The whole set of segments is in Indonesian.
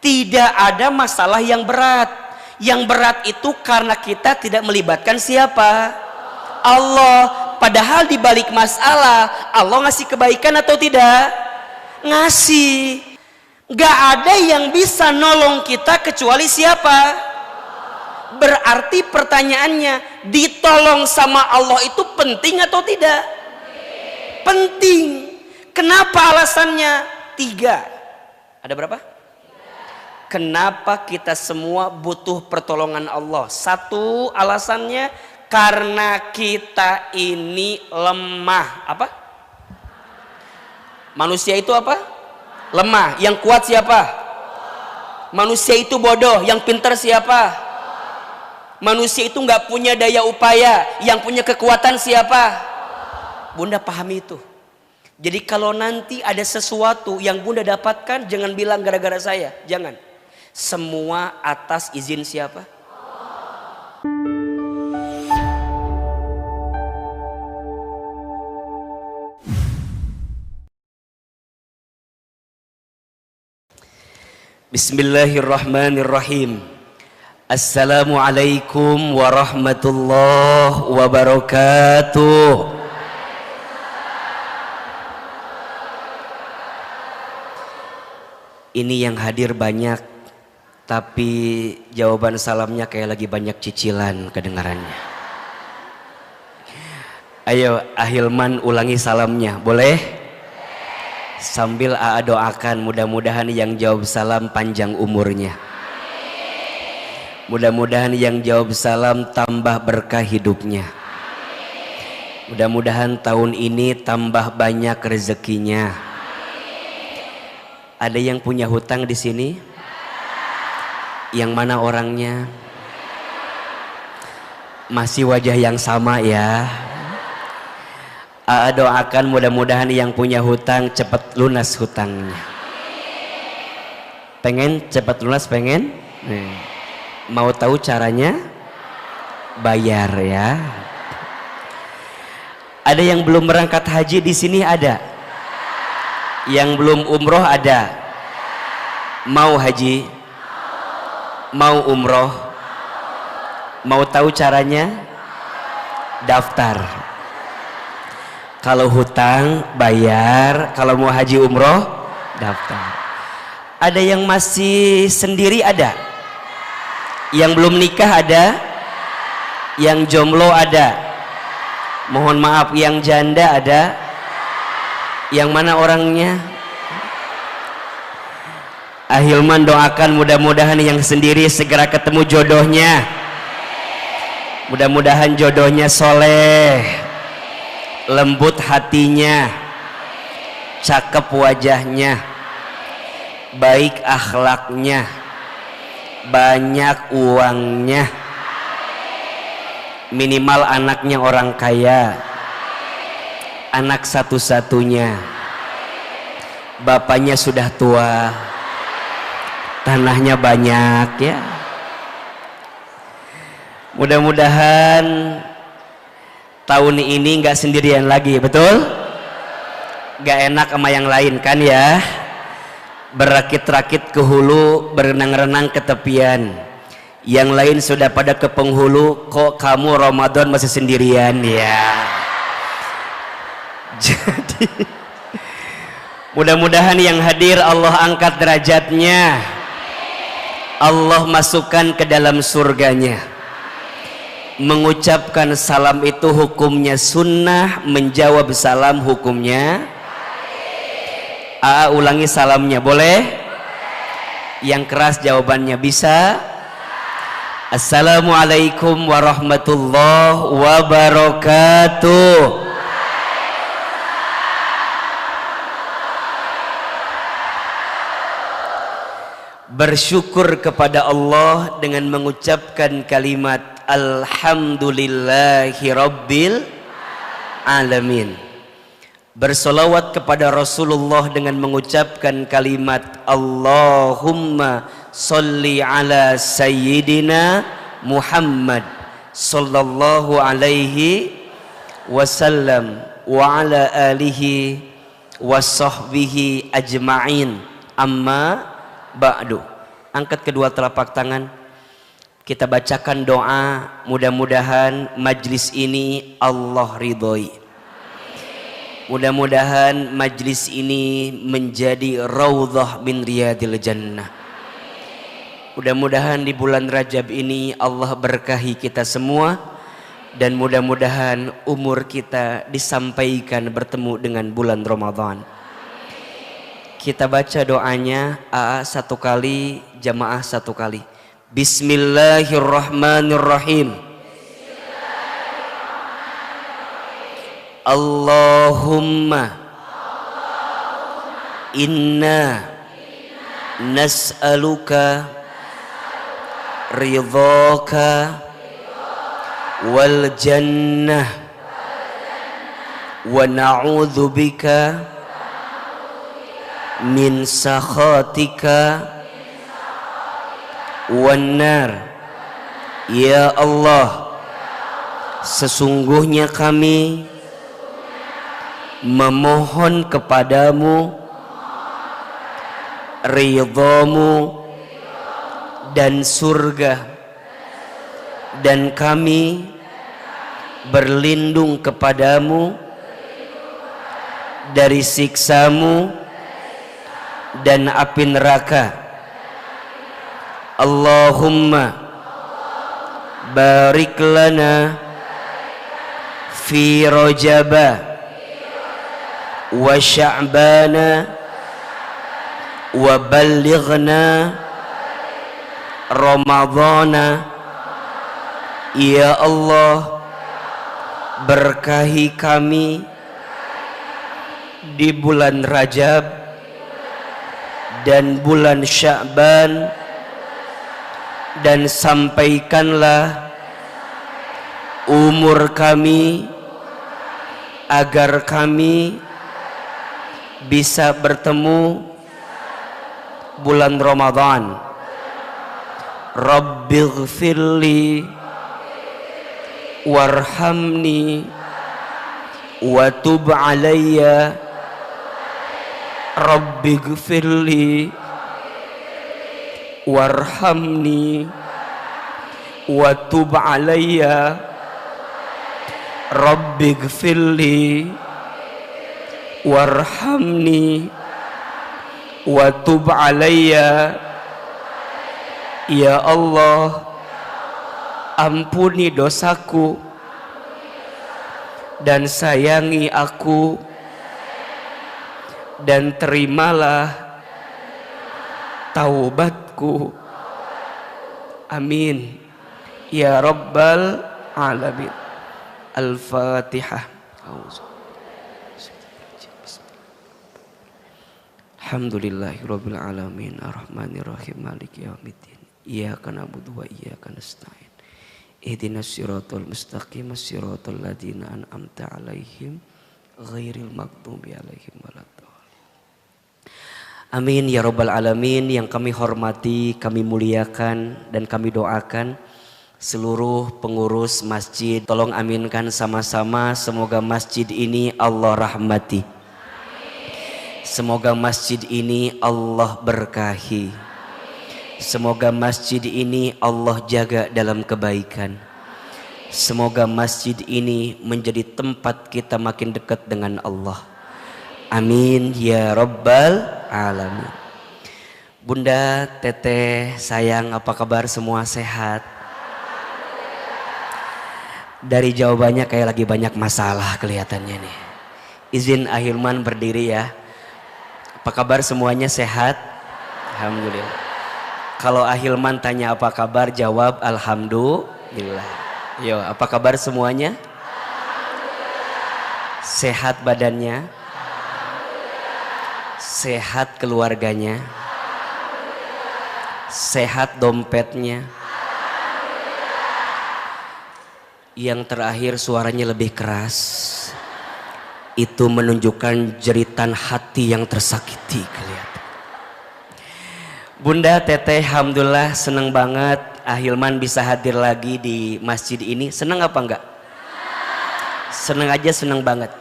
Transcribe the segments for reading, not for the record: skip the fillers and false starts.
Tidak ada masalah yang berat. Yang berat itu karena kita tidak melibatkan siapa? Allah. Padahal di balik masalah Allah ngasih kebaikan atau tidak? Ngasih. Gak ada yang bisa nolong kita kecuali siapa? Berarti pertanyaannya, ditolong sama Allah itu penting atau tidak? Penting. Kenapa alasannya? 3. Ada berapa? Kenapa kita semua butuh pertolongan Allah? 1 alasannya karena kita ini lemah. Apa? Manusia itu apa? Lemah. Yang kuat siapa? Manusia itu bodoh. Yang pintar siapa? Manusia itu nggak punya daya upaya. Yang punya kekuatan siapa? Bunda pahami itu. Jadi kalau nanti ada sesuatu yang Bunda dapatkan, jangan bilang gara-gara saya. Jangan. Semua atas izin siapa? Bismillahirrahmanirrahim. Assalamualaikum warahmatullahi wabarakatuh. Ini yang hadir banyak, tapi jawaban salamnya kayak lagi banyak cicilan kedengarannya. Ayo Ahilman ulangi salamnya, boleh? Sambil Aa doakan mudah-mudahan yang jawab salam panjang umurnya. Mudah-mudahan yang jawab salam tambah berkah hidupnya. Mudah-mudahan tahun ini tambah banyak rezekinya. Ada yang punya hutang di sini? Yang mana orangnya? Masih wajah yang sama ya. Aa doakan mudah-mudahan yang punya hutang cepat lunas hutangnya. Pengen cepat lunas, pengen? Mau tahu caranya? Bayar ya. Ada yang belum berangkat haji di sini ada? Yang belum umroh ada? Mau haji? Mau umroh? Mau tahu caranya? Daftar. Kalau hutang bayar, kalau mau haji umroh daftar. Ada yang masih sendiri ada? Yang belum nikah ada? Yang jomblo ada? Mohon maaf, yang janda ada? Yang mana orangnya? Ahilman doakan mudah-mudahan yang sendiri segera ketemu jodohnya. Mudah-mudahan jodohnya soleh, lembut hatinya, cakep wajahnya, baik akhlaknya, banyak uangnya, minimal anaknya orang kaya, anak satu-satunya, bapaknya sudah tua, tanahnya banyak ya. Mudah-mudahan tahun ini nggak sendirian lagi, betul? Nggak enak sama yang lain kan ya. Berakit-rakit ke hulu, berenang-renang ke tepian. Yang lain sudah pada ke penghulu, kok kamu Ramadan masih sendirian ya. Jadi mudah-mudahan yang hadir Allah angkat derajatnya, Allah masukkan ke dalam surganya. Mengucapkan salam itu hukumnya sunnah, menjawab salam hukumnya. Aa ulangi salamnya, boleh? Yang keras jawabannya bisa. Assalamualaikum warahmatullahi wabarakatuh. Bersyukur kepada Allah dengan mengucapkan kalimat Alhamdulillahi Rabbil Alamin. Bersolawat kepada Rasulullah dengan mengucapkan kalimat Allahumma salli ala Sayyidina Muhammad sallallahu alaihi wasallam wa ala alihi wa sahbihi ajma'in. Amma ba'du. Angkat kedua telapak tangan. Kita bacakan doa, mudah-mudahan majlis ini Allah ridhoi. Mudah-mudahan majlis ini menjadi raudhah min riyadil jannah. Mudah-mudahan di bulan Rajab ini Allah berkahi kita semua, dan mudah-mudahan umur kita disampaikan bertemu dengan bulan Ramadan. Kita baca doanya, AA satu kali, jamaah satu kali. Bismillahirrahmanirrahim. Allahumma inna nas'aluka ridhaka wal jannah wa na'udzu bika min sakhatika wan nar. Ya Allah, sesungguhnya kami memohon kepadamu ridhamu dan surga, dan kami berlindung kepadamu dari siksamu dan api neraka. Allahumma barik lana fi Rajaba wa Sya'bana wa ballighna Ramadhana. Ya Allah, berkahi kami di bulan Rajab dan bulan Sya'ban, dan sampaikanlah umur kami agar kami bisa bertemu bulan Ramadan. Rabbighfirli warhamni wa tub alayya. Rabbighfirli warhamni wa tub alayya. Rabbighfirli warhamni wa tub alayya. Ya Allah, ampuni dosaku dan sayangi aku, dan terimalah taubatku. Amin ya rabbal alamin. Al-Fatihah. Alhamdulillahirabbil alamin arrahmanirrahim maliki yaumiddin. Iyyaka na'budu wa iyyaka nasta'in. Ihdinas siratal mustaqim siratal ladzina an'amta 'alaihim ghairil maghdubi 'alaihim waladdallin. Amin ya rabbal alamin. Yang kami hormati, kami muliakan, dan kami doakan seluruh pengurus masjid. Tolong aminkan sama-sama, semoga masjid ini Allah rahmati. Semoga masjid ini Allah berkahi. Semoga masjid ini Allah jaga dalam kebaikan. Semoga masjid ini menjadi tempat kita makin dekat dengan Allah. Amin ya rabbal alamin. Bunda, teteh, sayang, apa kabar? Semua sehat? Dari jawabannya kayak lagi banyak masalah kelihatannya nih. Izin Ahilman berdiri ya. Apa kabar semuanya, sehat? Alhamdulillah. Kalau Ahilman tanya apa kabar, jawab alhamdulillah. Yo, apa kabar semuanya? Sehat badannya? Sehat keluarganya? Sehat dompetnya? Yang terakhir suaranya lebih keras. Itu menunjukkan jeritan hati yang tersakiti kelihatan. Bunda, teteh, alhamdulillah seneng banget Ahilman bisa hadir lagi di masjid ini. Seneng apa enggak? Seneng aja, seneng banget.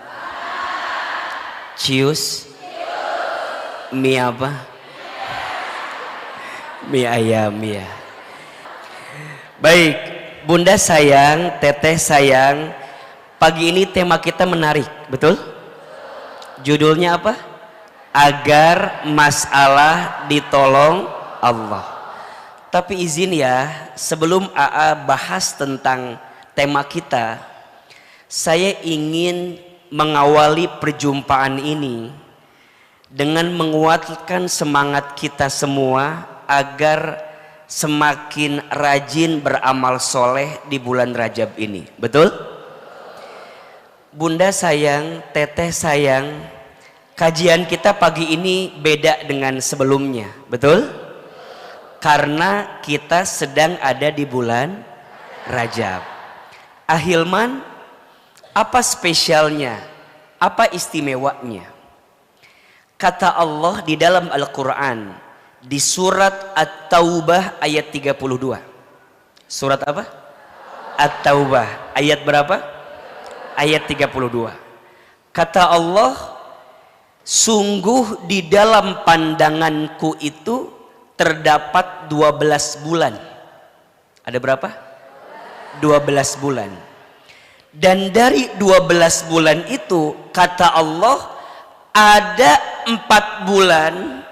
Cius? Mie apa? Mie ayam ya. Baik, Bunda sayang, Teteh sayang, pagi ini tema kita menarik, betul? Judulnya apa? Agar masalah ditolong Allah. Tapi izin ya, sebelum AA bahas tentang tema kita, saya ingin mengawali perjumpaan ini dengan menguatkan semangat kita semua agar semakin rajin beramal soleh di bulan Rajab ini. Betul? Bunda sayang, Teteh sayang, kajian kita pagi ini beda dengan sebelumnya. Betul? Karena kita sedang ada di bulan Rajab. Ahilman, apa spesialnya? Apa istimewanya? Kata Allah di dalam Al-Quran, di surat At-Taubah ayat 32. Surat apa? At-Taubah ayat berapa? Ayat 32. Kata Allah, sungguh di dalam pandanganku itu terdapat 12 bulan. Ada berapa? 12 bulan. Dan dari 12 bulan itu kata Allah, ada 4 bulan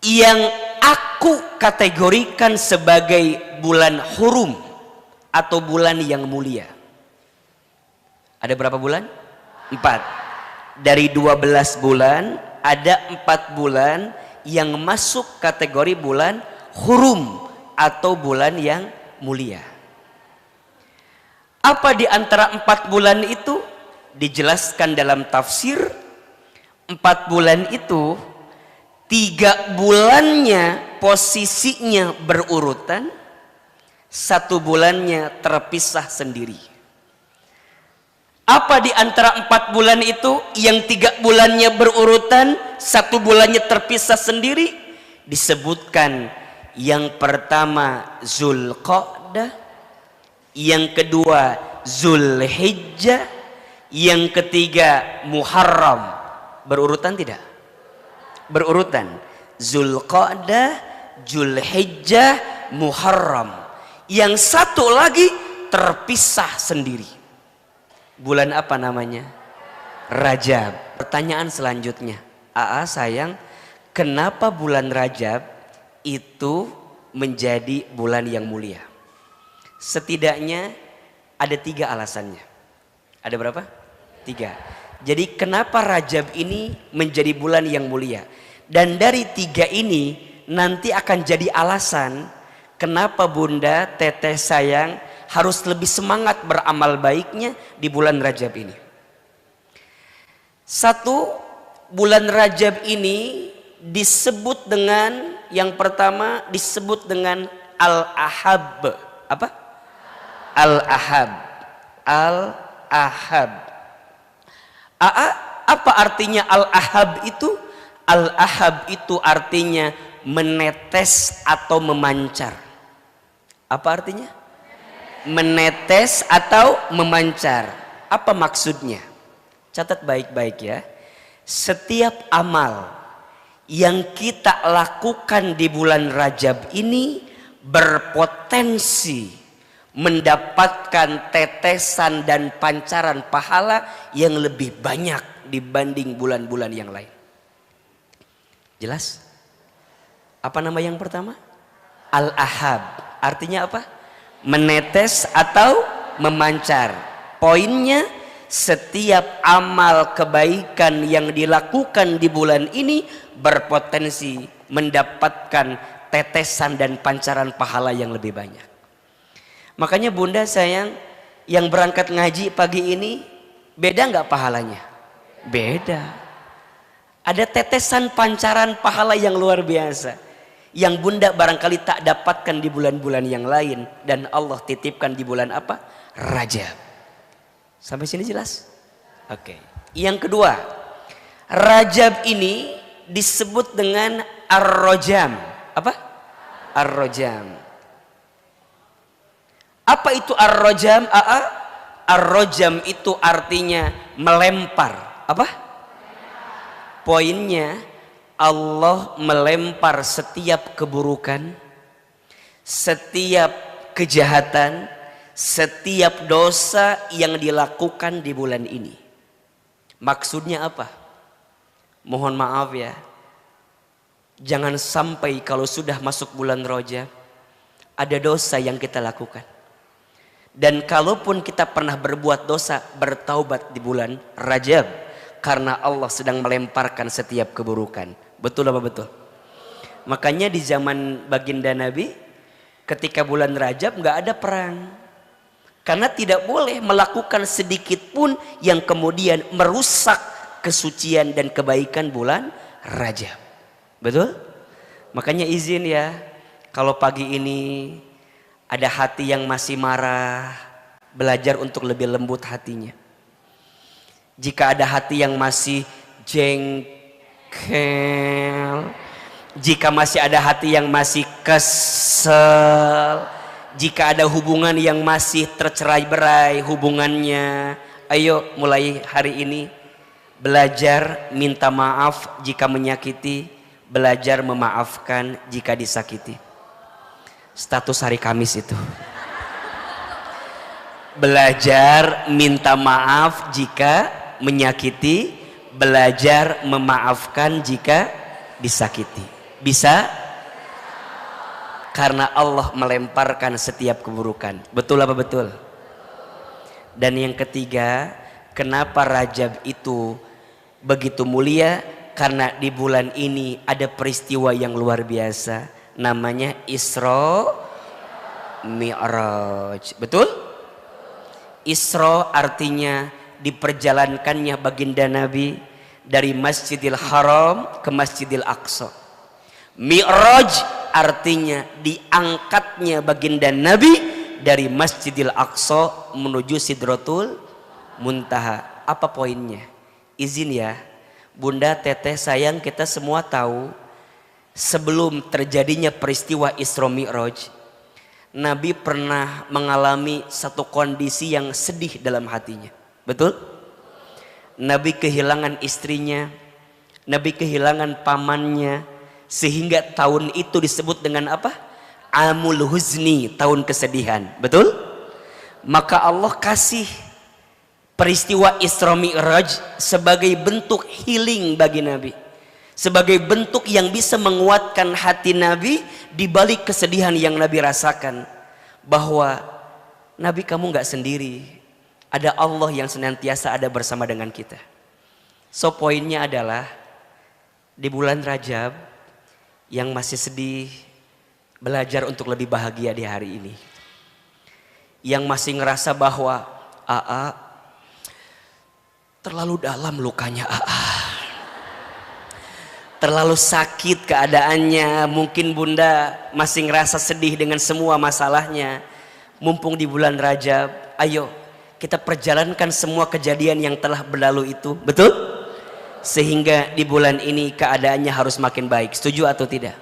yang aku kategorikan sebagai bulan hurum atau bulan yang mulia. Ada berapa bulan? 4. Dari 12 bulan ada 4 bulan yang masuk kategori bulan hurum atau bulan yang mulia. Apa di antara 4 bulan itu? Dijelaskan dalam tafsir, 4 bulan itu 3 bulannya posisinya berurutan, 1 bulannya terpisah sendiri. Apa di antara 4 bulan itu yang 3 bulannya berurutan, 1 bulannya terpisah sendiri? Disebutkan yang pertama Zulqa'dah, yang kedua Zulhijjah, yang ketiga Muharram. Berurutan tidak? Berurutan. Zulqa'dah, Zulhijjah, Muharram. Yang satu lagi terpisah sendiri. Bulan apa namanya? Rajab. Pertanyaan selanjutnya, AA sayang, kenapa bulan Rajab itu menjadi bulan yang mulia? Setidaknya ada 3 alasannya. Ada berapa? 3. Jadi kenapa Rajab ini menjadi bulan yang mulia? Dan dari 3 ini nanti akan jadi alasan kenapa Bunda, Teteh sayang harus lebih semangat beramal baiknya di bulan Rajab ini. 1, bulan Rajab ini disebut dengan, yang pertama disebut dengan Al-Ahab. Apa? Al-Ahab. Al-Ahab. Apa artinya Al-Ahab itu? Al-Ahab itu artinya menetes atau memancar. Apa artinya? Menetes atau memancar. Apa maksudnya? Catat baik-baik ya. Setiap amal yang kita lakukan di bulan Rajab ini berpotensi mendapatkan tetesan dan pancaran pahala yang lebih banyak dibanding bulan-bulan yang lain. Jelas? Apa nama yang pertama? Al-Ahab. Artinya apa? Menetes atau memancar. Poinnya, setiap amal kebaikan yang dilakukan di bulan ini berpotensi mendapatkan tetesan dan pancaran pahala yang lebih banyak. Makanya Bunda sayang, yang berangkat ngaji pagi ini beda nggak pahalanya? Beda. Ada tetesan pancaran pahala yang luar biasa yang Bunda barangkali tak dapatkan di bulan-bulan yang lain, dan Allah titipkan di bulan apa? Rajab. Sampai sini jelas? Oke. Yang kedua, Rajab ini disebut dengan Ar-Rajam. Apa? Ar-Rajam. Apa itu Ar-Rajam? Ar-Rajam itu artinya melempar. Apa? Poinnya, Allah melempar setiap keburukan, setiap kejahatan, setiap dosa yang dilakukan di bulan ini. Maksudnya apa? Mohon maaf ya, jangan sampai kalau sudah masuk bulan Rajab ada dosa yang kita lakukan. Dan kalaupun kita pernah berbuat dosa, bertaubat di bulan Rajab, karena Allah sedang melemparkan setiap keburukan. Betul apa betul? Makanya di zaman baginda Nabi, ketika bulan Rajab nggak ada perang, karena tidak boleh melakukan sedikit pun yang kemudian merusak kesucian dan kebaikan bulan Rajab. Betul? Makanya izin ya, kalau pagi ini ada hati yang masih marah, belajar untuk lebih lembut hatinya. Jika ada hati yang masih jengkel, jika masih ada hati yang masih kesel, jika ada hubungan yang masih tercerai-berai hubungannya, ayo mulai hari ini belajar minta maaf jika menyakiti, belajar memaafkan jika disakiti. Status hari Kamis itu. Belajar minta maaf jika menyakiti, belajar memaafkan jika disakiti. Bisa? Karena Allah melemparkan setiap keburukan. Betul apa betul? Dan yang ketiga, kenapa Rajab itu begitu mulia? Karena di bulan ini ada peristiwa yang luar biasa, namanya Isra Mi'raj. Betul? Isra artinya diperjalankannya baginda Nabi dari Masjidil Haram ke Masjidil Aqsa. Mi'raj artinya diangkatnya baginda Nabi dari Masjidil Aqsa menuju Sidratul Muntaha. Apa poinnya? Izin ya, Bunda, Teteh, sayang, kita semua tahu sebelum terjadinya peristiwa Isra Mi'raj, Nabi pernah mengalami satu kondisi yang sedih dalam hatinya. Betul? Nabi kehilangan istrinya, Nabi kehilangan pamannya, sehingga tahun itu disebut dengan apa? Amul Huzni, tahun kesedihan. Betul? Maka Allah kasih peristiwa Isra Mi'raj sebagai bentuk healing bagi Nabi, sebagai bentuk yang bisa menguatkan hati Nabi di balik kesedihan yang Nabi rasakan, bahwa Nabi, kamu nggak sendiri, ada Allah yang senantiasa ada bersama dengan kita. So poinnya adalah di bulan Rajab yang masih sedih, belajar untuk lebih bahagia di hari ini. Yang masih ngerasa bahwa terlalu dalam lukanya, terlalu sakit keadaannya, mungkin Bunda masih ngerasa sedih dengan semua masalahnya. Mumpung di bulan Rajab, ayo kita perjalankan semua kejadian yang telah berlalu itu. Betul? Sehingga di bulan ini keadaannya harus makin baik. Setuju atau tidak?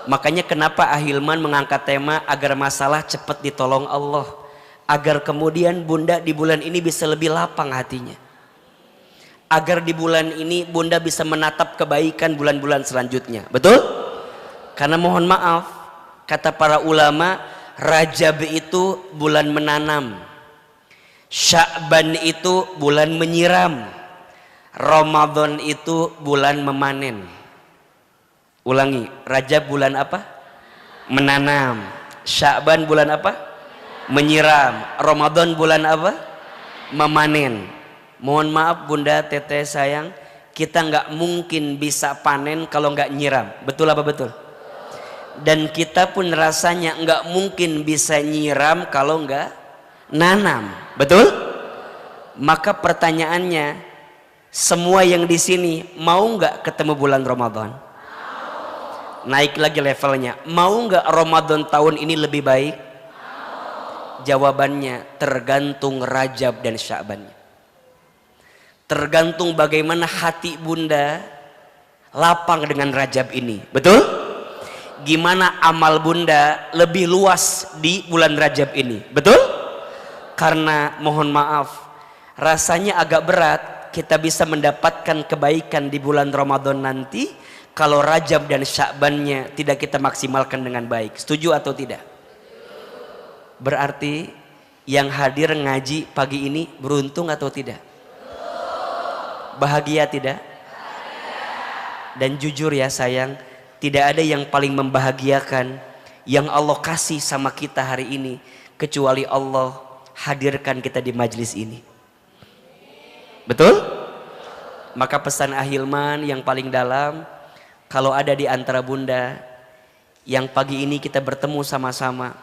Makanya kenapa Ahilman mengangkat tema agar masalah cepat ditolong Allah, agar kemudian Bunda di bulan ini bisa lebih lapang hatinya, agar di bulan ini Bunda bisa menatap kebaikan bulan-bulan selanjutnya. Betul? Karena mohon maaf, kata para ulama, Rajab itu bulan menanam, Sya'ban itu bulan menyiram, Ramadan itu bulan memanen. Ulangi, Rajab bulan apa? Menanam. Sya'ban bulan apa? Menyiram. Ramadan bulan apa? Memanen. Mohon maaf Bunda, Teteh, sayang, kita nggak mungkin bisa panen kalau nggak nyiram. Betul apa betul? Dan kita pun rasanya nggak mungkin bisa nyiram kalau nggak nanam. Betul? Maka pertanyaannya, semua yang di sini mau nggak ketemu bulan Ramadan? Naik lagi levelnya, mau nggak Ramadan tahun ini lebih baik? Jawabannya tergantung Rajab dan Sya'bannya. Tergantung bagaimana hati Bunda lapang dengan Rajab ini. Betul? Gimana amal Bunda lebih luas di bulan Rajab ini. Betul? Karena mohon maaf, rasanya agak berat kita bisa mendapatkan kebaikan di bulan Ramadan nanti kalau Rajab dan Sya'bannya tidak kita maksimalkan dengan baik. Setuju atau tidak? Berarti yang hadir ngaji pagi ini beruntung atau tidak? Bahagia tidak? Dan jujur ya sayang, tidak ada yang paling membahagiakan yang Allah kasih sama kita hari ini kecuali Allah hadirkan kita di majelis ini. Betul? Maka pesan Ahilman yang paling dalam, kalau ada di antara bunda yang pagi ini kita bertemu sama-sama,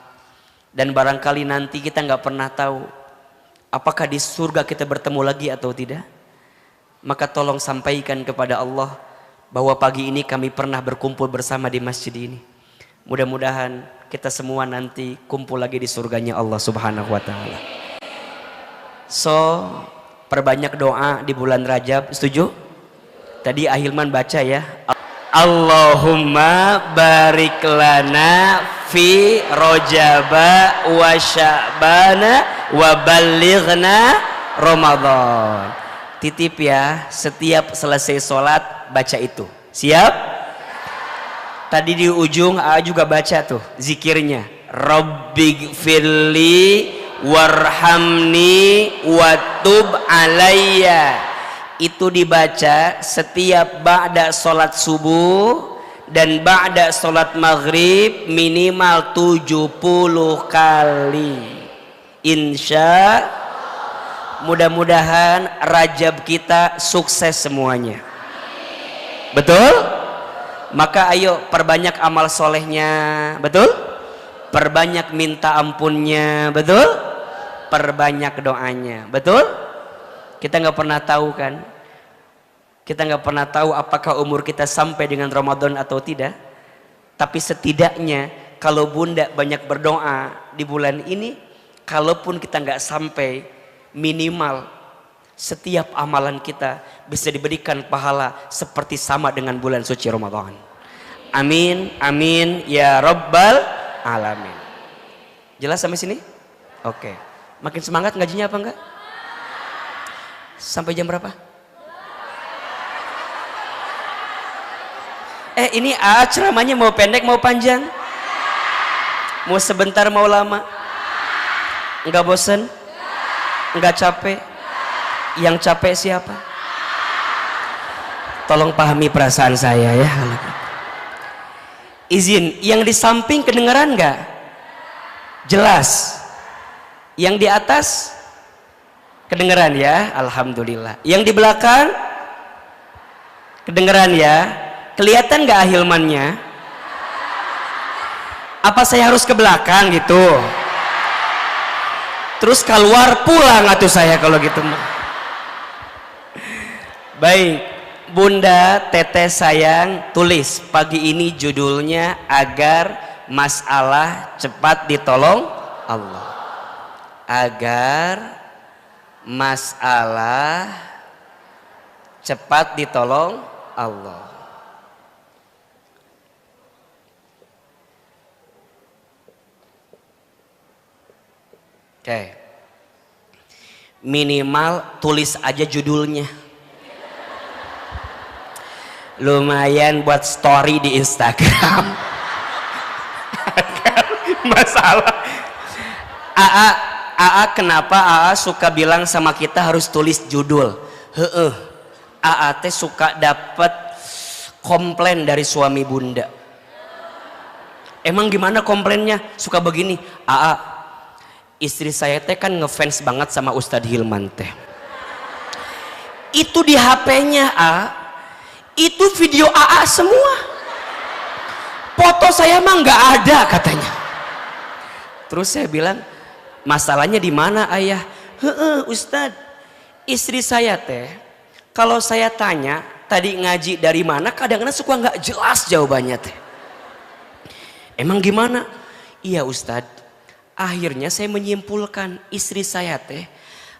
dan barangkali nanti kita nggak pernah tahu apakah di surga kita bertemu lagi atau tidak, maka tolong sampaikan kepada Allah bahwa pagi ini kami pernah berkumpul bersama di masjid ini. Mudah-mudahan kita semua nanti kumpul lagi di surganya Allah Subhanahu wa Ta'ala. So, perbanyak doa di bulan Rajab. Setuju? Tadi Ahilman baca ya, Allahumma barik lana fi Rajaba wa Sya'bana wa ballighna Ramadan. Titip ya, setiap selesai sholat baca itu. Siap? Tadi di ujung A juga baca tuh zikirnya, Rabbighfirli warhamni watub alayya. Itu dibaca setiap ba'da sholat subuh dan ba'da sholat maghrib minimal 70 kali. Insya mudah-mudahan Rajab kita sukses semuanya. Betul? Maka ayo perbanyak amal solehnya. Betul? Perbanyak minta ampunnya. Betul? Perbanyak doanya. Betul? Kita nggak pernah tahu kan? Kita nggak pernah tahu apakah umur kita sampai dengan Ramadan atau tidak. Tapi setidaknya kalau bunda banyak berdoa di bulan ini, kalaupun kita nggak sampai, minimal setiap amalan kita bisa diberikan pahala seperti sama dengan bulan suci Ramadan. Amin, amin ya Rabbal Alamin. Jelas sampai sini? Oke. Makin semangat ngajinya apa enggak? Sampai jam berapa? Ini ceramahnya mau pendek mau panjang? Mau sebentar mau lama? Enggak bosen? Enggak capek? Yang capek siapa? Tolong pahami perasaan saya ya. Izin, yang di samping kedengeran enggak? Jelas. Yang di atas kedengeran ya, alhamdulillah. Yang di belakang kedengeran ya. Kelihatan enggak Ahilmannya? Apa saya harus ke belakang gitu? Terus keluar pulang atuh saya kalau gitu. Baik, Bunda Teteh sayang, tulis pagi ini judulnya agar masalah cepat ditolong Allah. Agar masalah cepat ditolong Allah. Oke. Minimal tulis aja judulnya. Lumayan buat story di Instagram. Masalah AA kenapa AA suka bilang sama kita harus tulis judul? AA teh suka dapat komplain dari suami bunda. Emang gimana komplainnya? Suka begini, AA, istri saya teh kan ngefans banget sama Ustadz Hilman teh. Itu di HP-nya itu video AA semua. Foto saya mah nggak ada katanya. Terus saya bilang, masalahnya di mana ayah? Ustadz, istri saya teh kalau saya tanya tadi ngaji dari mana, kadang-kadang suka nggak jelas jawabannya teh. Emang gimana? Iya Ustadz, akhirnya saya menyimpulkan istri saya teh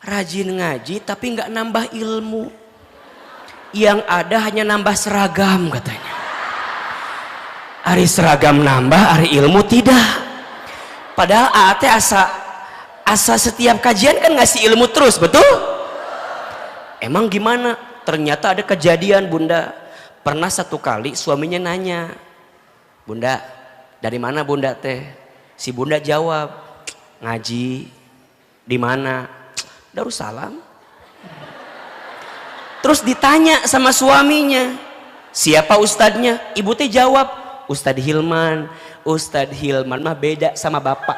rajin ngaji tapi nggak nambah ilmu. Yang ada hanya nambah seragam katanya. Hari seragam nambah, hari ilmu tidak. Padahal asa setiap kajian kan ngasih ilmu terus, betul? Emang gimana? Ternyata ada kejadian bunda. Pernah satu kali suaminya nanya, bunda dari mana bunda teh? Si bunda jawab, ngaji. Di mana? Darussalam. Terus ditanya sama suaminya, siapa ustadznya? Ibu teh jawab, Ustadz Hilman. Ustadz Hilman mah beda sama bapak.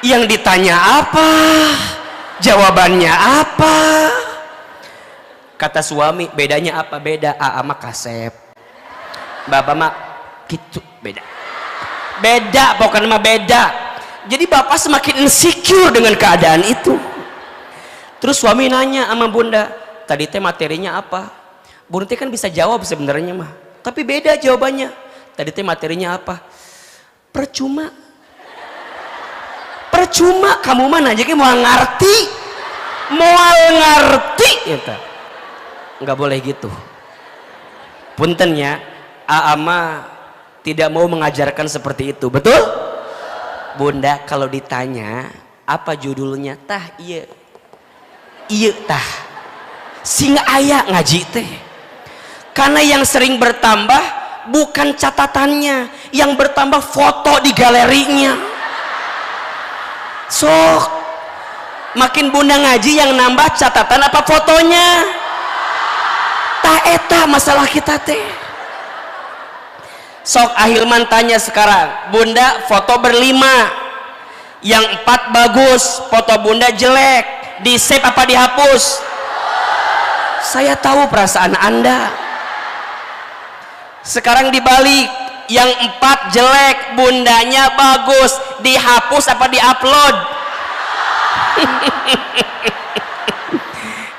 Yang ditanya apa? Jawabannya apa? Kata suami, bedanya apa? Beda. Aa mah kasep, bapak mah gitu, beda. Beda, pokoknya mah beda. Jadi bapak semakin insecure dengan keadaan itu. Terus suami nanya sama bunda, tadi teh materinya apa? Bunda teh kan bisa jawab sebenarnya mah, tapi beda jawabannya. Tadi teh materinya apa? Percuma. Percuma kamu mah nanya ke mau ngerti. Moal ngerti gitu. Nggak boleh gitu. Puntennya, Aama tidak mau mengajarkan seperti itu, betul? Bunda kalau ditanya apa judulnya, tah iya, iya tah, sing aya ngaji teh. Karena yang sering bertambah bukan catatannya, yang bertambah foto di galerinya. Sok, makin bunda ngaji yang nambah catatan apa fotonya? Tak eta masalah kita teh. Sok Ahilman tanya sekarang, bunda foto berlima, yang 4 bagus, foto bunda jelek, di save apa dihapus? Saya tahu perasaan anda. Sekarang dibalik, yang 4 jelek, bundanya bagus, dihapus apa diupload?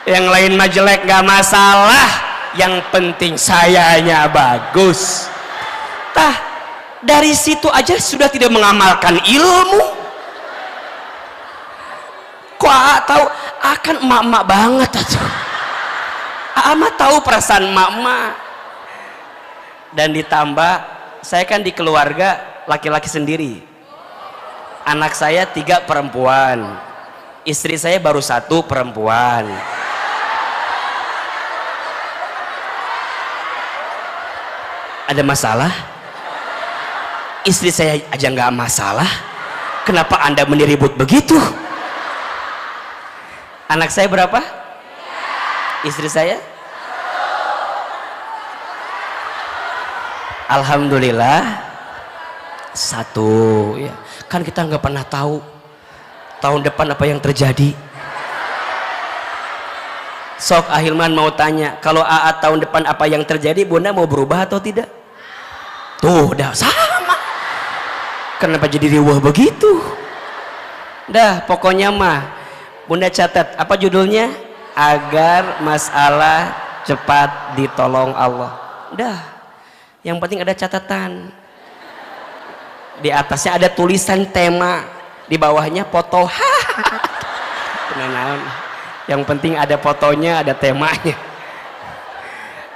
Yang lain mah jelek gak masalah, yang penting sayanya bagus. Tah, dari situ aja sudah tidak mengamalkan ilmu. Kok tahu akan emak-emak banget tuh. Mah tahu perasaan emak-emak. Dan ditambah saya kan di keluarga laki-laki sendiri. Anak saya 3 perempuan. Istri saya baru 1 perempuan. Ada masalah? Istri saya aja nggak masalah, kenapa anda meniribut begitu? Anak saya berapa? Istri saya? Alhamdulillah 1 ya. Kan kita nggak pernah tahu tahun depan apa yang terjadi. Sok Ahilman mau tanya, kalau AA tahun depan apa yang terjadi, bunda mau berubah atau tidak? Tuh udah sama. Kenapa jadi riwah begitu? Dah pokoknya mah bunda catat apa judulnya? Agar masalah cepat ditolong Allah. Dah, yang penting ada catatan. Di atasnya ada tulisan tema, di bawahnya foto. Yang penting ada fotonya, ada temanya.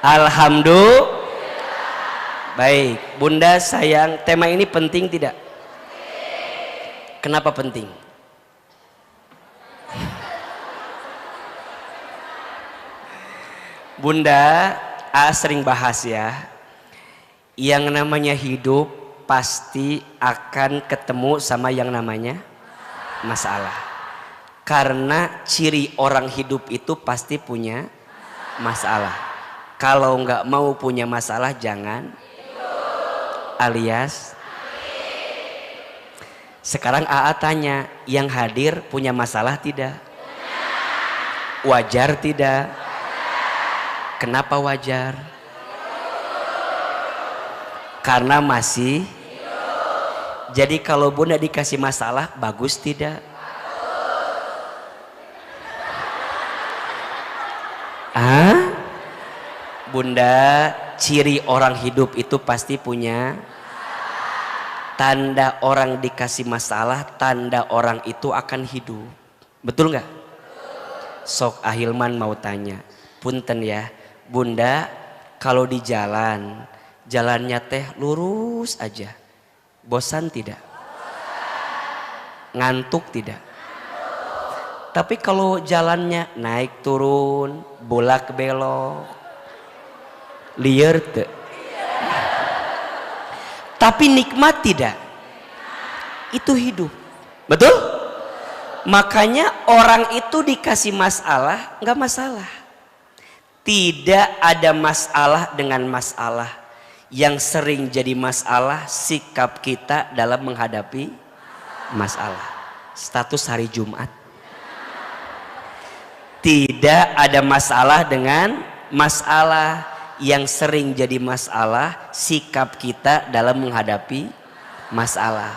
Alhamdulillah. Baik, bunda sayang, tema ini penting tidak? Kenapa penting? Bunda, sering bahas ya, yang namanya hidup pasti akan ketemu sama yang namanya masalah. Karena ciri orang hidup itu pasti punya masalah. Kalau nggak mau punya masalah jangan. Alias sekarang AA tanya, yang hadir punya masalah tidak? Wajar tidak? Kenapa wajar? Karena masih. Jadi kalau bunda dikasih masalah bagus tidak? Bunda, ciri orang hidup itu pasti punya. Tanda orang dikasih masalah, tanda orang itu akan hidup. Betul nggak? Sok Ahilman mau tanya, punten ya, bunda, kalau di jalan, jalannya teh lurus aja, bosan tidak? Ngantuk tidak? Tapi kalau jalannya naik turun, bolak belok, liar tuh. Tapi nikmat tidak. Itu hidup. Betul? Makanya orang itu dikasih masalah, nggak masalah. Tidak ada masalah dengan masalah. Yang sering jadi masalah sikap kita dalam menghadapi masalah. Status hari Jumat. Tidak ada masalah dengan masalah. Yang sering jadi masalah sikap kita dalam menghadapi masalah.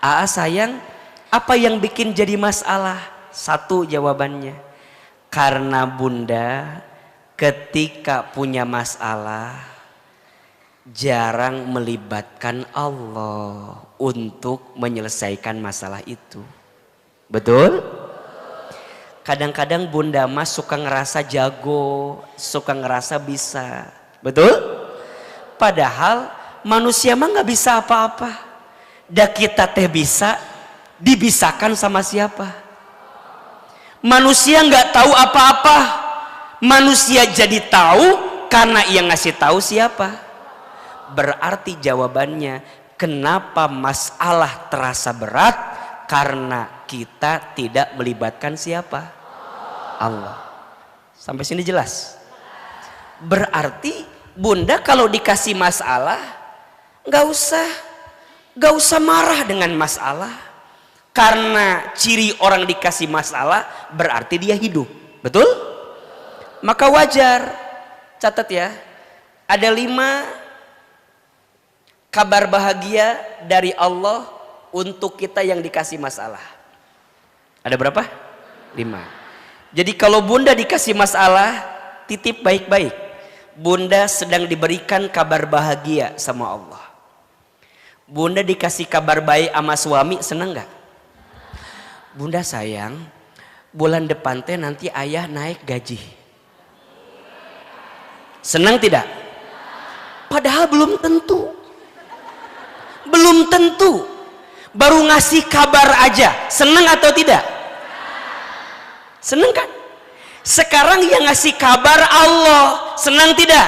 Aa sayang, apa yang bikin jadi masalah? Satu jawabannya, karena bunda ketika punya masalah jarang melibatkan Allah untuk menyelesaikan masalah itu. Betul? Kadang-kadang bunda mas suka ngerasa jago, suka ngerasa bisa. Betul? Padahal manusia mah nggak bisa apa-apa. Da kita teh bisa, dibisakan sama siapa? Manusia nggak tahu apa-apa. Manusia jadi tahu karena ia ngasih tahu siapa? Berarti jawabannya, kenapa masalah terasa berat? Karena kita tidak melibatkan siapa? Allah. Sampai sini jelas? Berarti bunda kalau dikasih masalah nggak usah marah dengan masalah. Karena ciri orang dikasih masalah berarti dia hidup. Betul? Maka wajar. Catat ya, ada 5 kabar bahagia dari Allah untuk kita yang dikasih masalah. Ada berapa? 5. Jadi kalau bunda dikasih masalah, titip baik-baik. Bunda sedang diberikan kabar bahagia sama Allah. Bunda dikasih kabar baik sama suami, senang gak? Bunda sayang, bulan depan teh nanti ayah naik gaji. Senang tidak? Padahal belum tentu. Belum tentu. Baru ngasih kabar aja, seneng atau tidak? Seneng kan? Sekarang yang ngasih kabar Allah, senang tidak?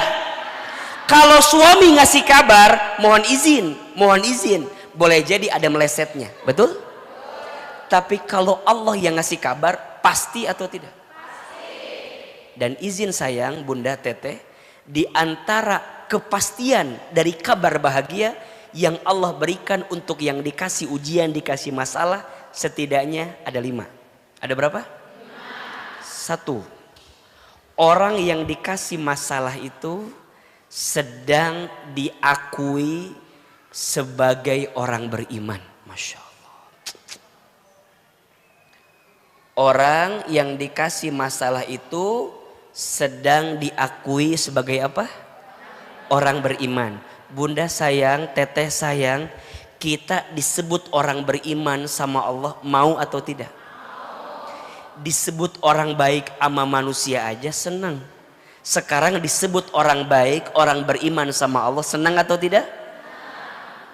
Kalau suami ngasih kabar, mohon izin, boleh jadi ada melesetnya, betul? Tapi kalau Allah yang ngasih kabar, pasti atau tidak? Pasti. Dan izin sayang, bunda teteh, di antara kepastian dari kabar bahagia yang Allah berikan untuk yang dikasih ujian, dikasih masalah, setidaknya ada 5. Ada berapa? 1. Orang yang dikasih masalah itu sedang diakui sebagai orang beriman. Masya Allah. Orang yang dikasih masalah itu sedang diakui sebagai apa? Orang beriman. Bunda sayang, teteh sayang, kita disebut orang beriman sama Allah, mau atau tidak? Disebut orang baik sama manusia aja senang. Sekarang disebut orang baik, orang beriman sama Allah, senang atau tidak?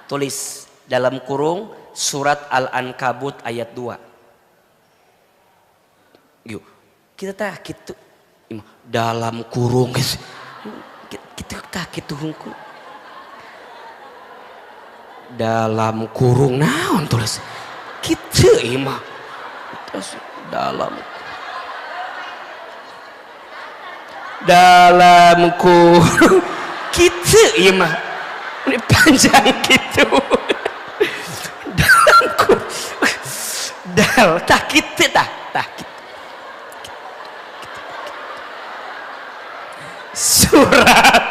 Tulis dalam kurung surat Al-Ankabut ayat 2. Yuk, kita tak gitu dalam kurung kita tak gitu hungku. Dalam kurung naon tulis kitu imah terus dalam kurung kitu imah ini panjang gitu dalam kurung tak kitu tak kitu. Surat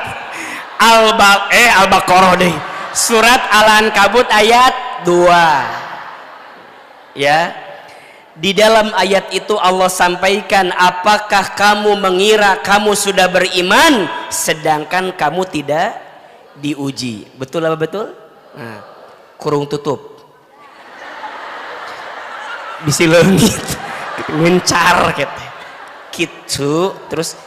Al-Baqarah deh. Surat Al-Ankabut ayat 2. Ya. Di dalam ayat itu Allah sampaikan, apakah kamu mengira kamu sudah beriman sedangkan kamu tidak diuji? Betul apa betul? Nah, kurung tutup. Bisi leungit. Ngencar gitu. Gitu terus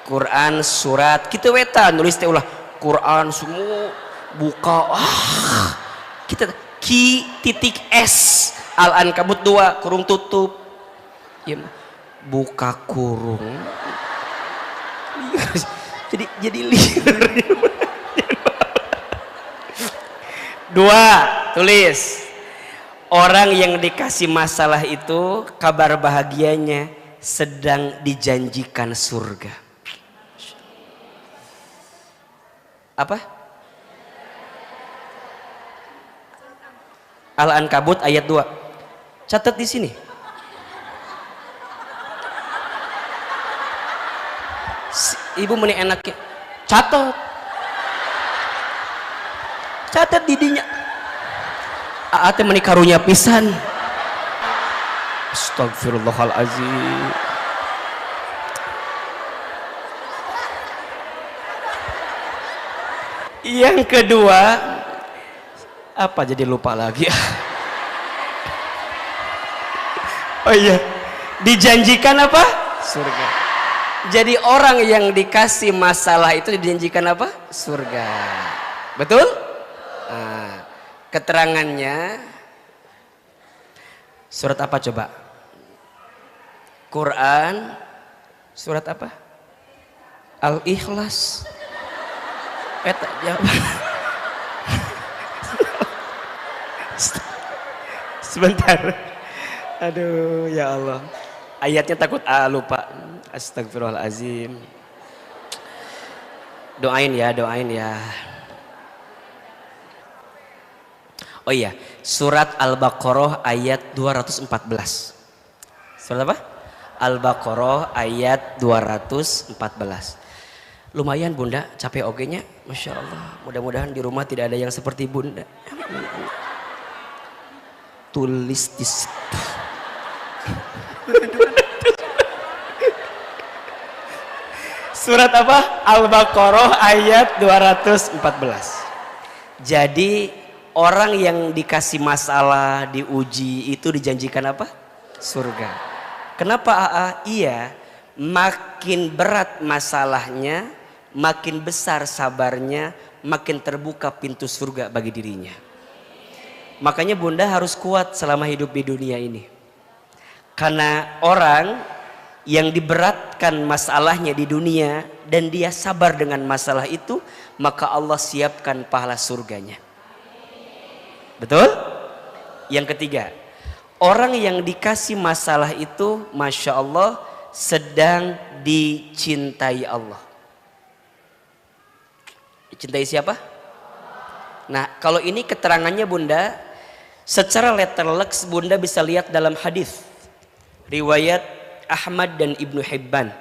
Quran surat kita weta nulis teh ulah Quran semua buka kita ki titik S Al-Ankabut 2 kurung tutup ya, buka kurung. jadi liar. Dua, tulis. Orang yang dikasih masalah itu kabar bahagianya sedang dijanjikan surga. Apa? Al-Ankabut ayat 2. Catat di sini. Ibu meni enaknya. Catat didinya. Ate meni karunya pisan. Astagfirullahalazim. Yang kedua, apa jadi lupa lagi? Oh iya, dijanjikan apa? Surga. Jadi orang yang dikasih masalah itu dijanjikan apa? Surga. Betul? Nah, keterangannya surat apa coba? Quran surat apa? Al-Ikhlas. Sebentar. Aduh ya Allah. Ayatnya takut lupa. Astagfirullahalazim. Doain ya. Oh iya, surat Al-Baqarah ayat 214. Surat apa? Al-Baqarah ayat 214. Lumayan bunda, capek ogenya. Masya Allah, mudah-mudahan di rumah tidak ada yang seperti bunda. Tulis di situ. Surat apa? Al-Baqarah ayat 214. Jadi orang yang dikasih masalah, diuji itu dijanjikan apa? Surga. Kenapa AA? Iya, makin berat masalahnya, makin besar sabarnya, makin terbuka pintu surga bagi dirinya. Makanya bunda harus kuat selama hidup di dunia ini. Karena orang yang diberatkan masalahnya di dunia dan dia sabar dengan masalah itu, maka Allah siapkan pahala surganya. Betul? Yang ketiga, orang yang dikasih masalah itu Masya Allah sedang dicintai Allah. Dicintai siapa? Nah kalau ini keterangannya bunda, secara letterleks bunda bisa lihat dalam hadis riwayat Ahmad dan Ibnu Hibban.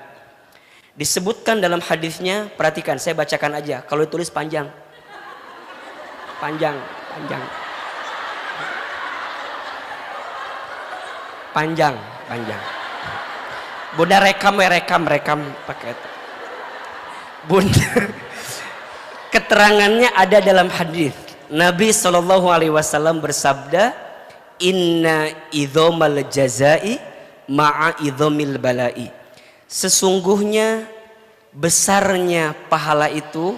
Disebutkan dalam hadisnya, perhatikan saya bacakan aja, kalau ditulis panjang. Panjang. Bunda rekam pakai itu. Bunda keterangannya ada dalam hadis. Nabi SAW bersabda, Inna idhomal jazai ma'a idhomil balai. Sesungguhnya besarnya pahala itu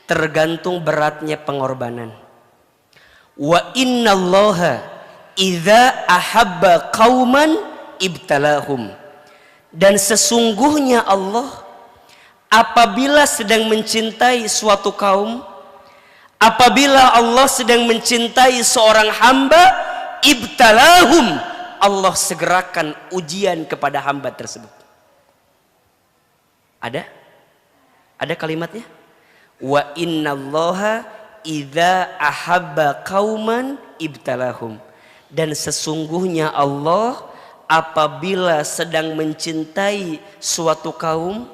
tergantung beratnya pengorbanan. Wa innallaha idza ahabba qauman ibtalahum. Dan sesungguhnya Allah apabila sedang mencintai suatu kaum, apabila Allah sedang mencintai seorang hamba, ibtalahum, Allah segerakan ujian kepada hamba tersebut. Ada kalimatnya? Wa innallaha idza ahabba qauman ibtalahum. Dan sesungguhnya Allah apabila sedang mencintai suatu kaum,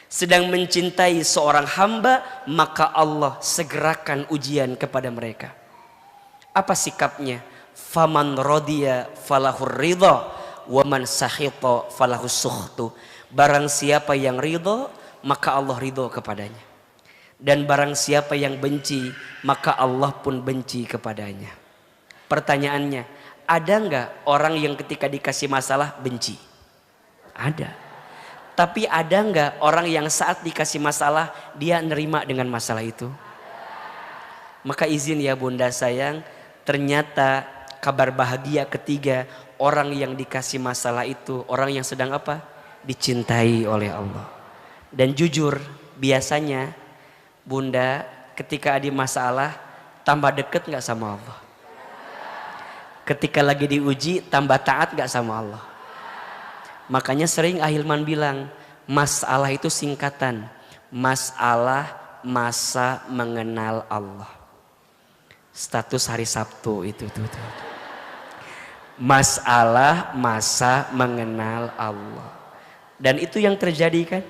sedang mencintai seorang hamba, maka Allah segerakan ujian kepada mereka. Apa sikapnya? Faman radiya falahur ridha wa man sakhita falahus sukhtu. Barang siapa yang ridha, maka Allah ridha kepadanya. Dan barang siapa yang benci, maka Allah pun benci kepadanya. Pertanyaannya, ada nggak orang yang ketika dikasih masalah benci? Ada. Tapi ada nggak orang yang saat dikasih masalah dia nerima dengan masalah itu? Maka izin ya bunda sayang, ternyata kabar bahagia ketiga, orang yang dikasih masalah itu orang yang sedang apa? Dicintai oleh Allah. Dan jujur biasanya bunda ketika ada masalah tambah deket gak sama Allah? Ketika lagi diuji tambah taat gak sama Allah? Makanya sering Ahilman bilang masalah itu singkatan, masalah masa mengenal Allah. Status hari Sabtu itu tuh. Masalah masa mengenal Allah. Dan itu yang terjadi kan?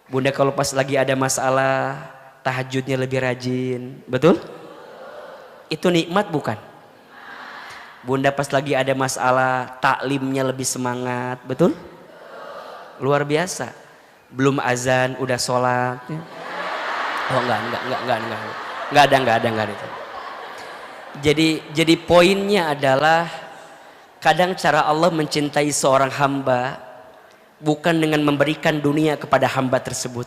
Bunda kalau pas lagi ada masalah tahajudnya lebih rajin, betul? Itu nikmat bukan? Bunda pas lagi ada masalah taklimnya lebih semangat, betul? Luar biasa. Belum azan udah sholat. Oh enggak ada itu. Jadi poinnya adalah kadang cara Allah mencintai seorang hamba bukan dengan memberikan dunia kepada hamba tersebut,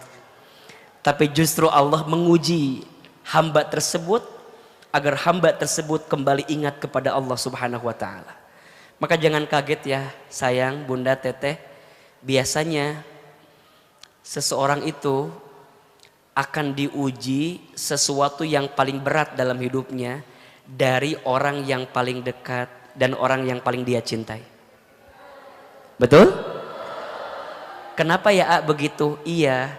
tapi justru Allah menguji hamba tersebut agar hamba tersebut kembali ingat kepada Allah Subhanahu wa taala. Maka jangan kaget ya sayang, bunda, teteh, biasanya seseorang itu akan diuji sesuatu yang paling berat dalam hidupnya dari orang yang paling dekat dan orang yang paling dia cintai. Betul? Kenapa ya begitu? Iya,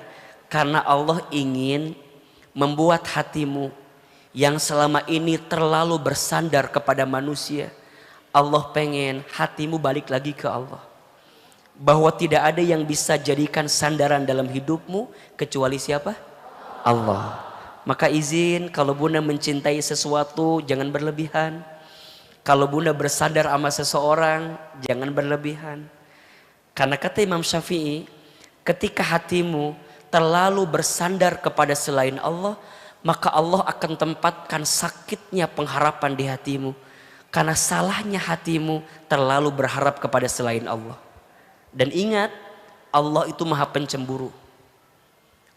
karena Allah ingin membuat hatimu yang selama ini terlalu bersandar kepada manusia. Allah pengen hatimu balik lagi ke Allah. Bahwa tidak ada yang bisa jadikan sandaran dalam hidupmu kecuali siapa? Allah. Maka izin kalau bunda mencintai sesuatu jangan berlebihan. Kalau bunda bersandar sama seseorang jangan berlebihan. Karena kata Imam Syafi'i, ketika hatimu terlalu bersandar kepada selain Allah, maka Allah akan tempatkan sakitnya pengharapan di hatimu. Karena salahnya hatimu terlalu berharap kepada selain Allah. Dan ingat, Allah itu maha pencemburu.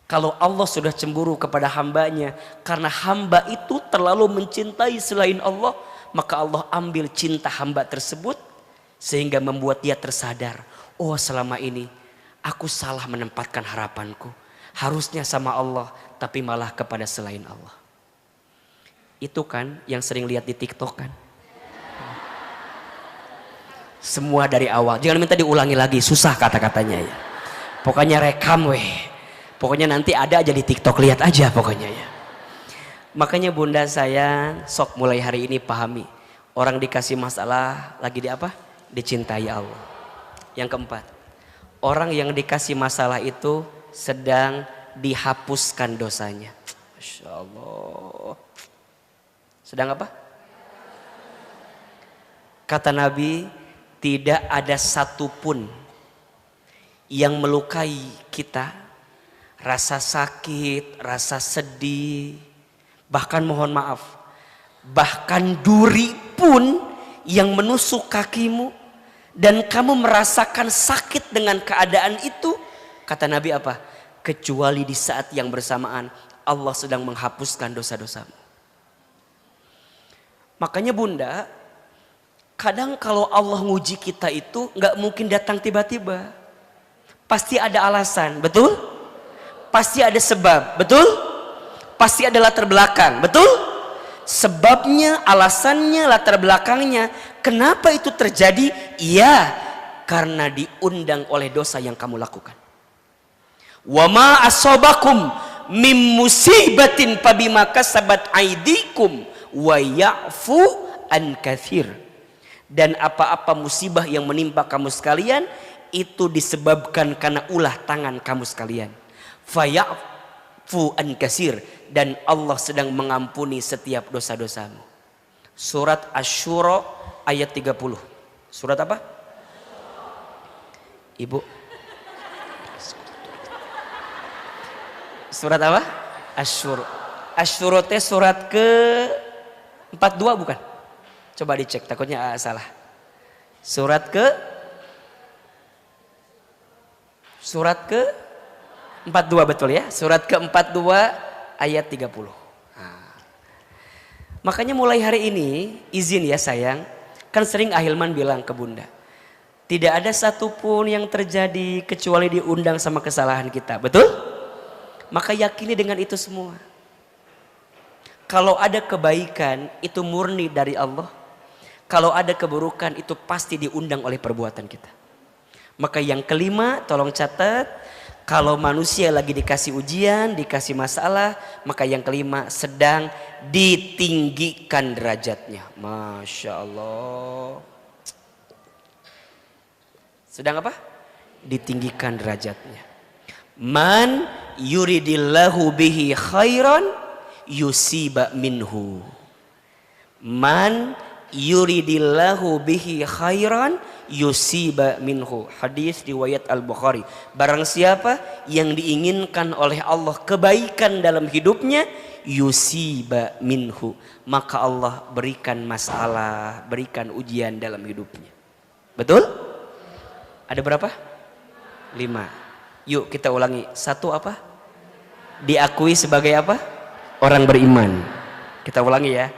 Kalau Allah sudah cemburu kepada hambanya, karena hamba itu terlalu mencintai selain Allah, maka Allah ambil cinta hamba tersebut sehingga membuat dia tersadar. Oh, selama ini aku salah menempatkan harapanku. Harusnya sama Allah, tapi malah kepada selain Allah. Itu kan yang sering lihat di TikTok kan. Semua dari awal. Jangan minta diulangi lagi, susah kata-katanya ya. Pokoknya rekam weh. Pokoknya nanti ada aja di TikTok, lihat aja pokoknya ya. Makanya bunda saya sok mulai hari ini pahami. Orang dikasih masalah lagi di apa? Dicintai Allah. Yang keempat, orang yang dikasih masalah itu sedang dihapuskan dosanya. Masya Allah. Sedang apa? Kata Nabi, tidak ada satupun yang melukai kita, rasa sakit, rasa sedih, bahkan mohon maaf, bahkan duri pun yang menusuk kakimu dan kamu merasakan sakit dengan keadaan itu, kata Nabi apa? Kecuali di saat yang bersamaan Allah sedang menghapuskan dosa-dosamu. Makanya bunda, kadang kalau Allah nguji kita itu nggak mungkin datang tiba-tiba. Pasti ada alasan, betul? Pasti ada sebab, betul? Pasti ada latar belakang, betul? Sebabnya, alasannya, latar belakangnya. Kenapa itu terjadi? Iya, karena diundang oleh dosa yang kamu lakukan. Wa ma asobakum mim musibatin fabima kasabat aidikum wa ya'fu an katsir. Dan apa-apa musibah yang menimpa kamu sekalian itu disebabkan karena ulah tangan kamu sekalian. Fa ya'fu an katsir, dan Allah sedang mengampuni setiap dosa-dosamu. Surat Asy-Syura ayat 30. Surat apa? Ibu. Surat apa? Asy-Syura. Asy-Syura teh surat ke 42 bukan? Coba dicek, takutnya salah. Surat ke 42 betul ya? Surat ke 42 ayat 30. Nah. Makanya mulai hari ini izin ya sayang, Kan sering Ahilman bilang ke bunda, tidak ada satupun yang terjadi kecuali diundang sama kesalahan kita. Betul? Maka yakini dengan itu semua. Kalau ada kebaikan itu murni dari Allah. Kalau ada keburukan itu pasti diundang oleh perbuatan kita. Maka yang kelima, tolong catat. Kalau manusia lagi dikasih ujian, dikasih masalah, maka yang kelima sedang ditinggikan derajatnya. Masya Allah. Sedang apa? Ditinggikan derajatnya. Man yuridillahu bihi khairan yusiba minhu. Man yuridillahu bihi khairan yusiba minhu. Hadis riwayat Al-Bukhari. Barang siapa yang diinginkan oleh Allah kebaikan dalam hidupnya, yusiba minhu, maka Allah berikan masalah, berikan ujian dalam hidupnya. Betul? Ada berapa? 5. Yuk kita ulangi. 1 apa? Diakui sebagai apa? Orang beriman. Kita ulangi ya.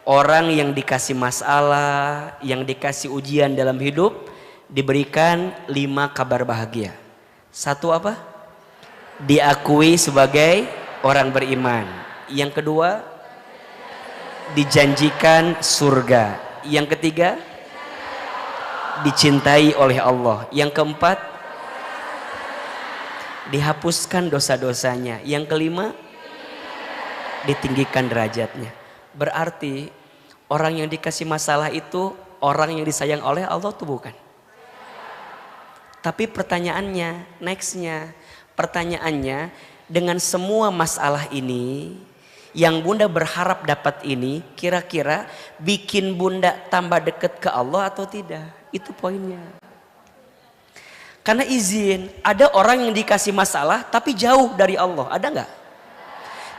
Orang yang dikasih masalah, yang dikasih ujian dalam hidup, diberikan 5 kabar bahagia. 1 apa? Diakui sebagai orang beriman. Yang kedua, dijanjikan surga. Yang ketiga, dicintai oleh Allah. Yang keempat, dihapuskan dosa-dosanya. Yang kelima, ditinggikan derajatnya. Berarti orang yang dikasih masalah itu orang yang disayang oleh Allah tuh bukan? Tapi pertanyaannya, nextnya, pertanyaannya, dengan semua masalah ini yang bunda berharap dapat ini, kira-kira bikin bunda tambah dekat ke Allah atau tidak? Itu poinnya. Karena izin, ada orang yang dikasih masalah tapi jauh dari Allah, ada nggak?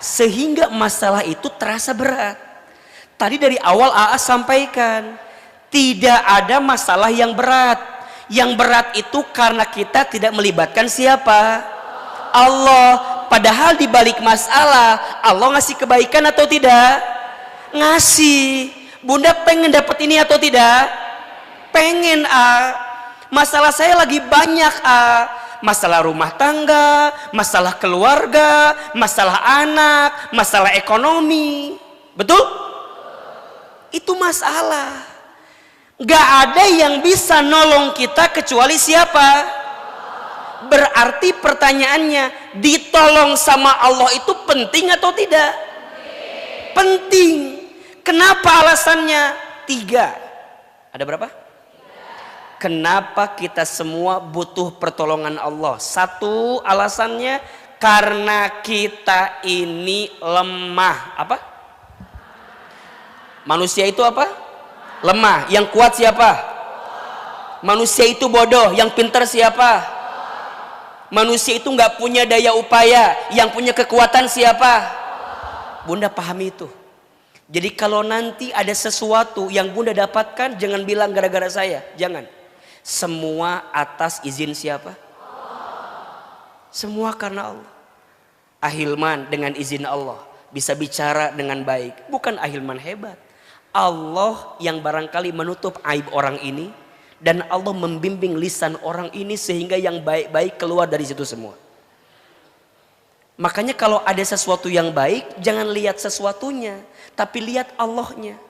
Sehingga masalah itu terasa berat. Tadi dari awal AA sampaikan, tidak ada masalah yang berat. Yang berat itu karena kita tidak melibatkan siapa? Allah. Padahal di balik masalah, Allah ngasih kebaikan atau tidak? Ngasih. Bunda pengen dapat ini atau tidak? Pengen, masalah saya lagi banyak, masalah rumah tangga, masalah keluarga, masalah anak, masalah ekonomi. Betul? Itu masalah. Gak ada yang bisa nolong kita kecuali siapa? Berarti pertanyaannya, ditolong sama Allah itu penting atau tidak? Penting. Kenapa alasannya? 3. Ada berapa? Kenapa kita semua butuh pertolongan Allah? 1 alasannya, karena kita ini lemah. Apa? Manusia itu apa? Lemah. Yang kuat siapa? Manusia itu bodoh. Yang pintar siapa? Manusia itu nggak punya daya upaya. Yang punya kekuatan siapa? Bunda pahami itu. Jadi kalau nanti ada sesuatu yang bunda dapatkan, jangan bilang gara-gara saya. Jangan. Semua atas izin siapa? Semua karena Allah. Ahilman dengan izin Allah bisa bicara dengan baik. Bukan Ahilman hebat. Allah yang barangkali menutup aib orang ini, dan Allah membimbing lisan orang ini sehingga yang baik-baik keluar dari situ semua. Makanya kalau ada sesuatu yang baik, jangan lihat sesuatunya, tapi lihat Allahnya.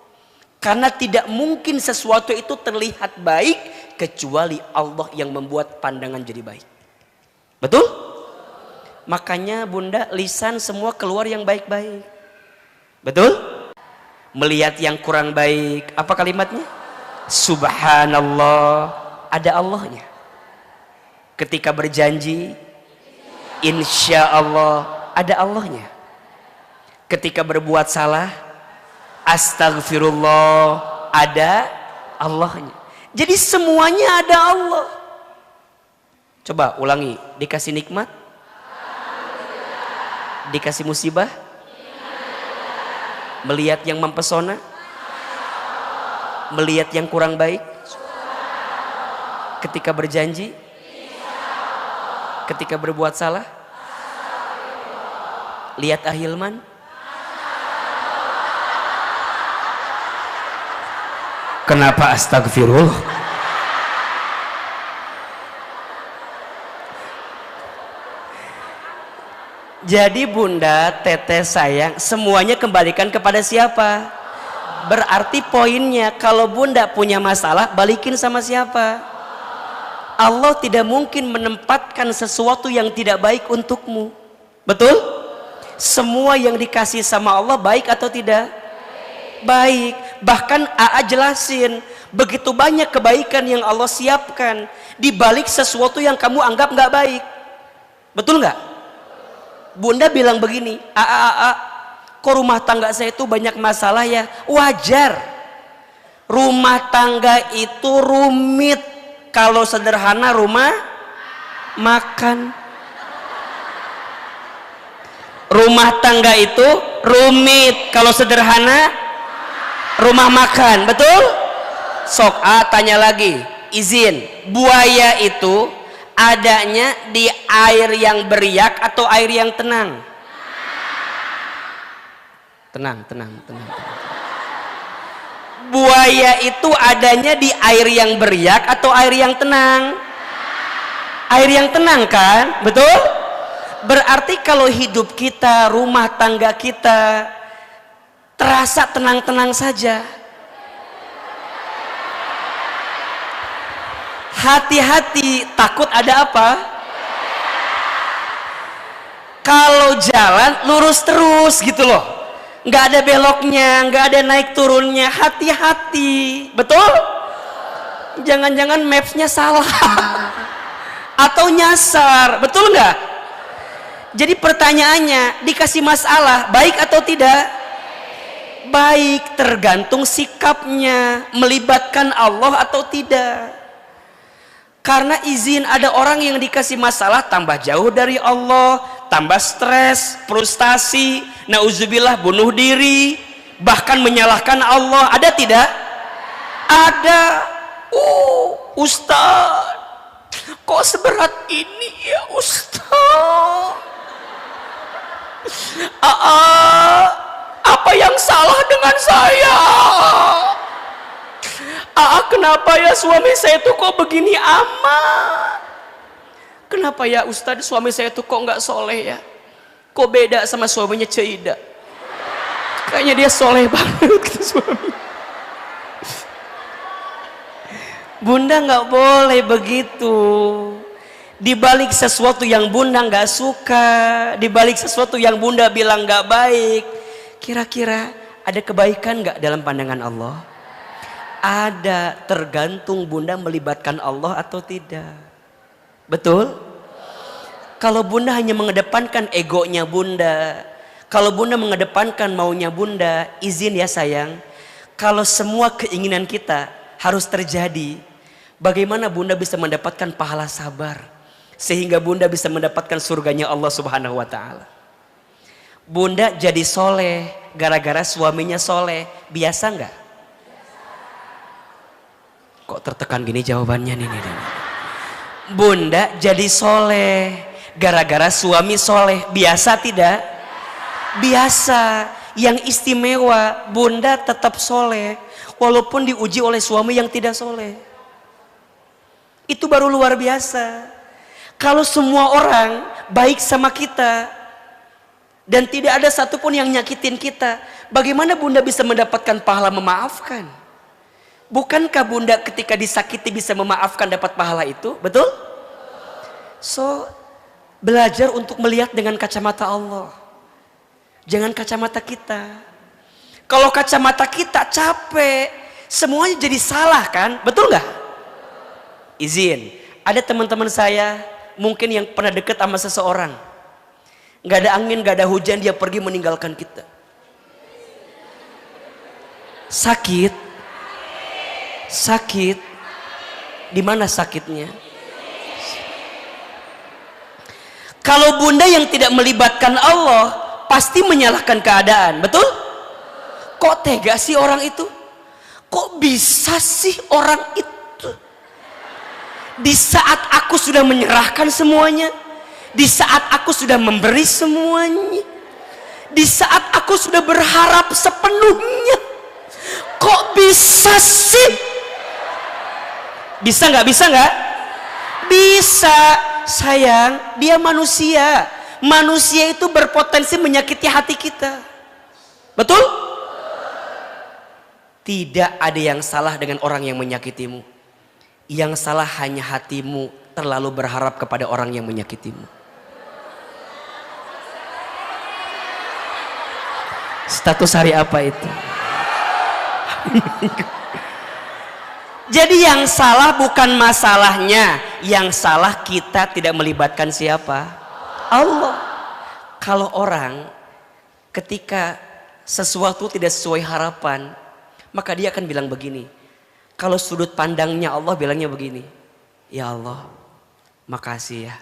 Karena tidak mungkin sesuatu itu terlihat baik kecuali Allah yang membuat pandangan jadi baik. Betul? Makanya bunda, lisan semua keluar yang baik-baik. Betul? Melihat yang kurang baik, apa kalimatnya? Subhanallah, ada Allahnya. Ketika berjanji, insya Allah, ada Allahnya. Ketika berbuat salah, astagfirullah, ada Allahnya. Jadi semuanya ada Allah. Coba ulangi, dikasih nikmat, dikasih musibah, melihat yang mempesona, melihat yang kurang baik, ketika berjanji, ketika berbuat salah, lihat Ahilman, Kenapa astagfirullah? Jadi bunda, teteh sayang, semuanya kembalikan kepada siapa? Berarti poinnya, kalau bunda punya masalah, balikin sama siapa? Allah tidak mungkin menempatkan sesuatu yang tidak baik untukmu. Betul? Semua yang dikasih sama Allah baik atau tidak? Baik. Bahkan AA jelasin, begitu banyak kebaikan yang Allah siapkan di balik sesuatu yang kamu anggap nggak baik. Betul nggak? Bunda bilang begini, AA, kok rumah tangga saya itu banyak masalah ya? Wajar. Rumah tangga itu rumit. Kalau sederhana rumah makan. Rumah tangga itu rumit. Kalau sederhana rumah makan. Betul? Sok tanya lagi, izin, buaya itu adanya di air yang beriak atau air yang tenang? Tenang. Buaya itu adanya di air yang beriak atau air yang tenang? Air yang tenang kan? Betul? Berarti kalau hidup kita, rumah tangga kita terasa tenang-tenang saja. Hati-hati, takut ada apa? Kalau jalan lurus terus gitu loh, nggak ada beloknya, nggak ada naik turunnya. Hati-hati, betul? Jangan-jangan mapsnya salah atau nyasar, betul nggak? Jadi pertanyaannya, dikasih masalah baik atau tidak? Baik, tergantung sikapnya, melibatkan Allah atau tidak. Karena izin, ada orang yang dikasih masalah tambah jauh dari Allah, tambah stres, frustasi, nauzubillah bunuh diri, bahkan menyalahkan Allah. Ada tidak? Ada. Ustaz, kok seberat ini ya Ustaz? Apa yang salah dengan saya? Kenapa ya suami saya tuh kok begini amat? Kenapa ya Ustadz suami saya tuh kok nggak soleh ya? Kok beda sama suaminya Ceida? Kayaknya dia soleh banget gitu suami. Bunda nggak boleh begitu. Di balik sesuatu yang bunda nggak suka, di balik sesuatu yang bunda bilang nggak baik, kira-kira ada kebaikan nggak dalam pandangan Allah? Ada, tergantung bunda melibatkan Allah atau tidak. Betul? Kalau bunda hanya mengedepankan egonya bunda, kalau bunda mengedepankan maunya bunda, izin ya sayang, kalau semua keinginan kita harus terjadi, bagaimana bunda bisa mendapatkan pahala sabar sehingga bunda bisa mendapatkan surganya Allah Subhanahu wa ta'ala? Bunda jadi soleh gara-gara suaminya soleh, biasa nggak? Kok tertekan gini jawabannya nih. Bunda jadi soleh gara-gara suami soleh, biasa tidak? Biasa. Yang istimewa, bunda tetap soleh walaupun diuji oleh suami yang tidak soleh. Itu baru luar biasa. Kalau semua orang baik sama kita dan tidak ada satupun yang nyakitin kita, bagaimana bunda bisa mendapatkan pahala memaafkan? Bukankah bunda ketika disakiti bisa memaafkan, dapat pahala itu? Betul? So, belajar untuk melihat dengan kacamata Allah, jangan kacamata kita. Kalau kacamata kita capek, semuanya jadi salah kan? Betul nggak? Izin, ada teman-teman saya mungkin yang pernah dekat sama seseorang, nggak ada angin, nggak ada hujan, dia pergi meninggalkan kita. Sakit. Di mana sakitnya? Kalau bunda yang tidak melibatkan Allah pasti menyalahkan keadaan, betul? Kok tega sih orang itu? Kok bisa sih orang itu? Di saat aku sudah menyerahkan semuanya, di saat aku sudah memberi semuanya, di saat aku sudah berharap sepenuhnya, Kok bisa sih? Bisa nggak? Bisa nggak? Bisa. Sayang, dia manusia. Manusia itu berpotensi menyakiti hati kita. Betul? Tidak ada yang salah dengan orang yang menyakitimu. Yang salah hanya hatimu terlalu berharap kepada orang yang menyakitimu. Status hari apa itu? Jadi yang salah bukan masalahnya, yang salah kita tidak melibatkan siapa? Allah. Kalau orang ketika sesuatu tidak sesuai harapan, maka dia akan bilang begini. Kalau sudut pandangnya Allah bilangnya begini, ya Allah, makasih ya,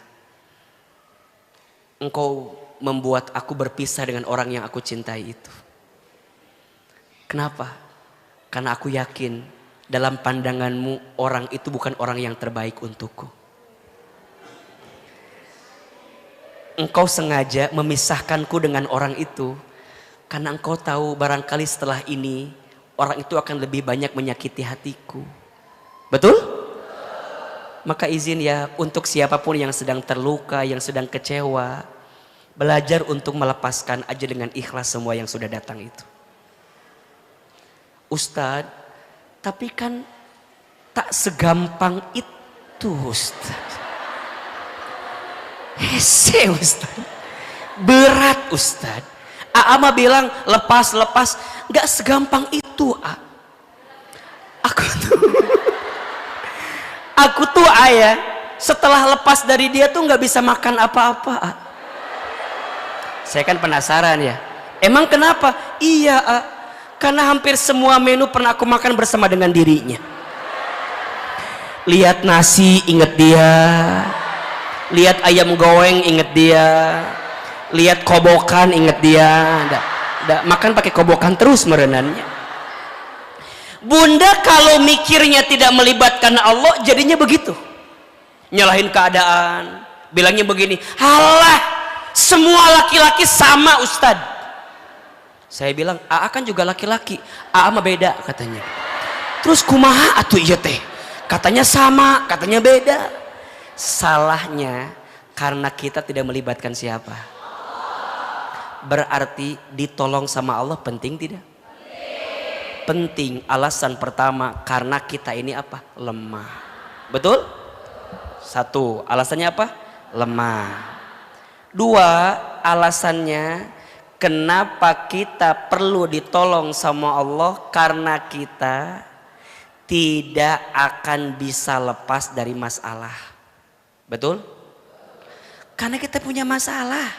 Engkau membuat aku berpisah dengan orang yang aku cintai itu. Kenapa? Karena aku yakin dalam pandanganmu orang itu bukan orang yang terbaik untukku. Engkau sengaja memisahkanku dengan orang itu karena engkau tahu barangkali setelah ini orang itu akan lebih banyak menyakiti hatiku. Betul? Maka izin ya untuk siapapun yang sedang terluka, yang sedang kecewa, belajar untuk melepaskan aja dengan ikhlas semua yang sudah datang itu. Ustadz, tapi kan tak segampang itu Ustadz. Hese Ustadz. Berat Ustadz. Mah bilang lepas. Gak segampang itu Aku tuh ayah setelah lepas dari dia tuh gak bisa makan apa-apa. Saya kan penasaran ya. Emang kenapa? Iya karena hampir semua menu pernah aku makan bersama dengan dirinya. Lihat nasi inget dia, lihat ayam goreng inget dia, lihat kobokan inget dia. Makan pakai kobokan terus merenannya. Bunda kalau mikirnya tidak melibatkan Allah jadinya begitu, nyalahin keadaan, bilangnya begini, halah semua laki-laki sama Ustadz. Saya bilang, kan juga laki-laki, mah beda katanya. Terus kumaha atuh iya teh? Katanya sama, katanya beda. Salahnya karena kita tidak melibatkan siapa. Berarti ditolong sama Allah penting tidak? Penting. Alasan pertama karena kita ini apa? Lemah. Betul? Satu, alasannya apa? Lemah. Dua, alasannya kenapa kita perlu ditolong sama Allah? Karena kita tidak akan bisa lepas dari masalah. Betul? Karena kita punya masalah.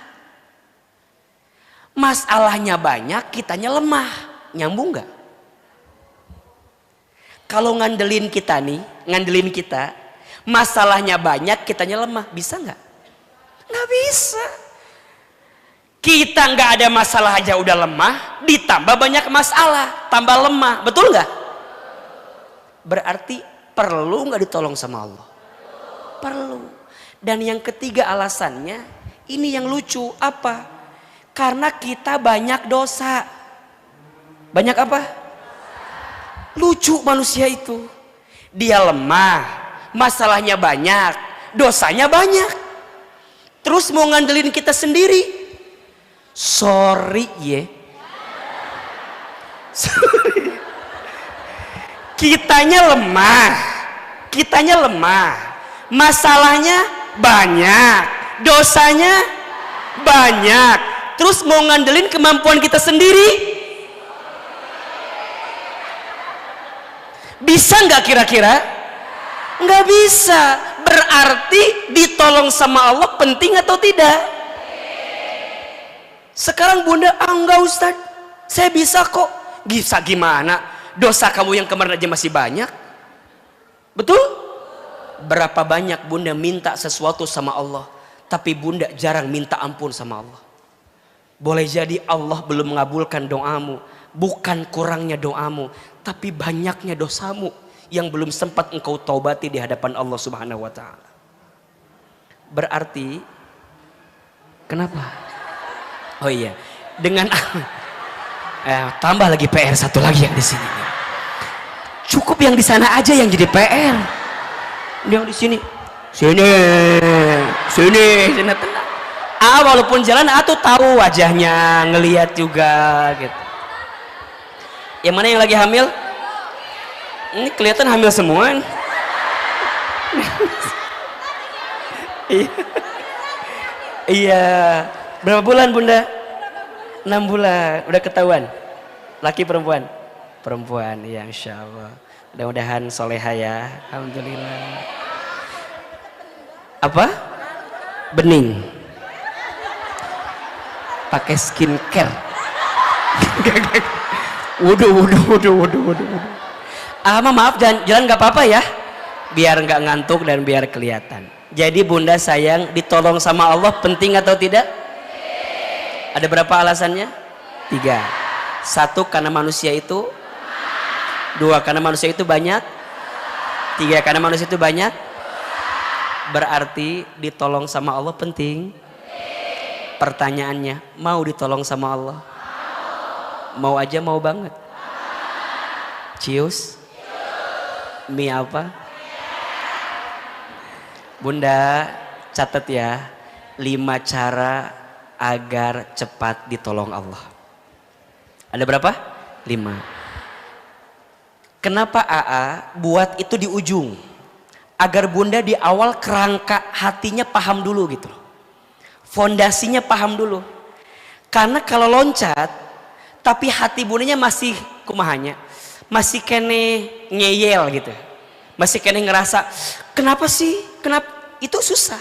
Masalahnya banyak, kitanya lemah. Nyambung gak? Kalau ngandelin kita nih, masalahnya banyak, kitanya lemah. Bisa gak? Gak bisa. Kita nggak ada masalah aja udah lemah, ditambah banyak masalah, tambah lemah, betul nggak? Berarti perlu nggak ditolong sama Allah? Perlu. Dan yang ketiga alasannya, ini yang lucu apa? Karena kita banyak dosa. Banyak apa? Lucu manusia itu. Dia lemah, masalahnya banyak, dosanya banyak. Terus mau ngandelin kita sendiri. Sorry ye. Sorry. Kitanya lemah, masalahnya banyak, dosanya banyak. Terus mau ngandelin kemampuan kita sendiri? Bisa nggak kira-kira? Nggak bisa. Berarti ditolong sama Allah penting atau tidak? Sekarang bunda, enggak Ustadz, saya bisa kok. Bisa gimana? Dosa kamu yang kemarin aja masih banyak. Betul? Berapa banyak bunda minta sesuatu sama Allah, tapi bunda jarang minta ampun sama Allah. Boleh jadi Allah belum mengabulkan doamu, bukan kurangnya doamu, tapi banyaknya dosamu yang belum sempat engkau taubati di hadapan Allah Subhanahu wa Ta'ala. Berarti, kenapa? Oh iya, dengan tambah lagi PR satu lagi yang di sini. cukup yang di sana aja yang jadi PR. Yang di sini, sini, tenang. Walaupun jalan, tuh tahu wajahnya, ngelihat juga gitu. Yang mana yang lagi hamil? Ini kelihatan hamil semua. Iya. Berapa bulan Bunda? 6 bulan. Udah ketahuan? Laki perempuan? Perempuan, ya insya Allah. Mudah-mudahan soleha ya. Alhamdulillah. Apa? Bening. Pakai skincare. Waduh. Maaf, jalan nggak apa-apa ya. Biar nggak ngantuk dan biar kelihatan. Jadi Bunda sayang, ditolong sama Allah penting atau tidak? Ada berapa alasannya? 3. 1, karena manusia itu. 2, karena manusia itu banyak. 3, karena manusia itu banyak. Berarti ditolong sama Allah penting. Pertanyaannya, mau ditolong sama Allah? Mau aja, mau banget. Cius? Mie apa? Bunda catat ya, 5 cara agar cepat ditolong Allah. Ada berapa? 5. Kenapa AA buat itu di ujung? Agar Bunda di awal kerangka hatinya paham dulu gitu. Fondasinya paham dulu. Karena kalau loncat, tapi hati Bundanya masih kumahanya, masih kene ngeyel gitu. Masih kene ngerasa, kenapa sih? Kenapa? Itu susah.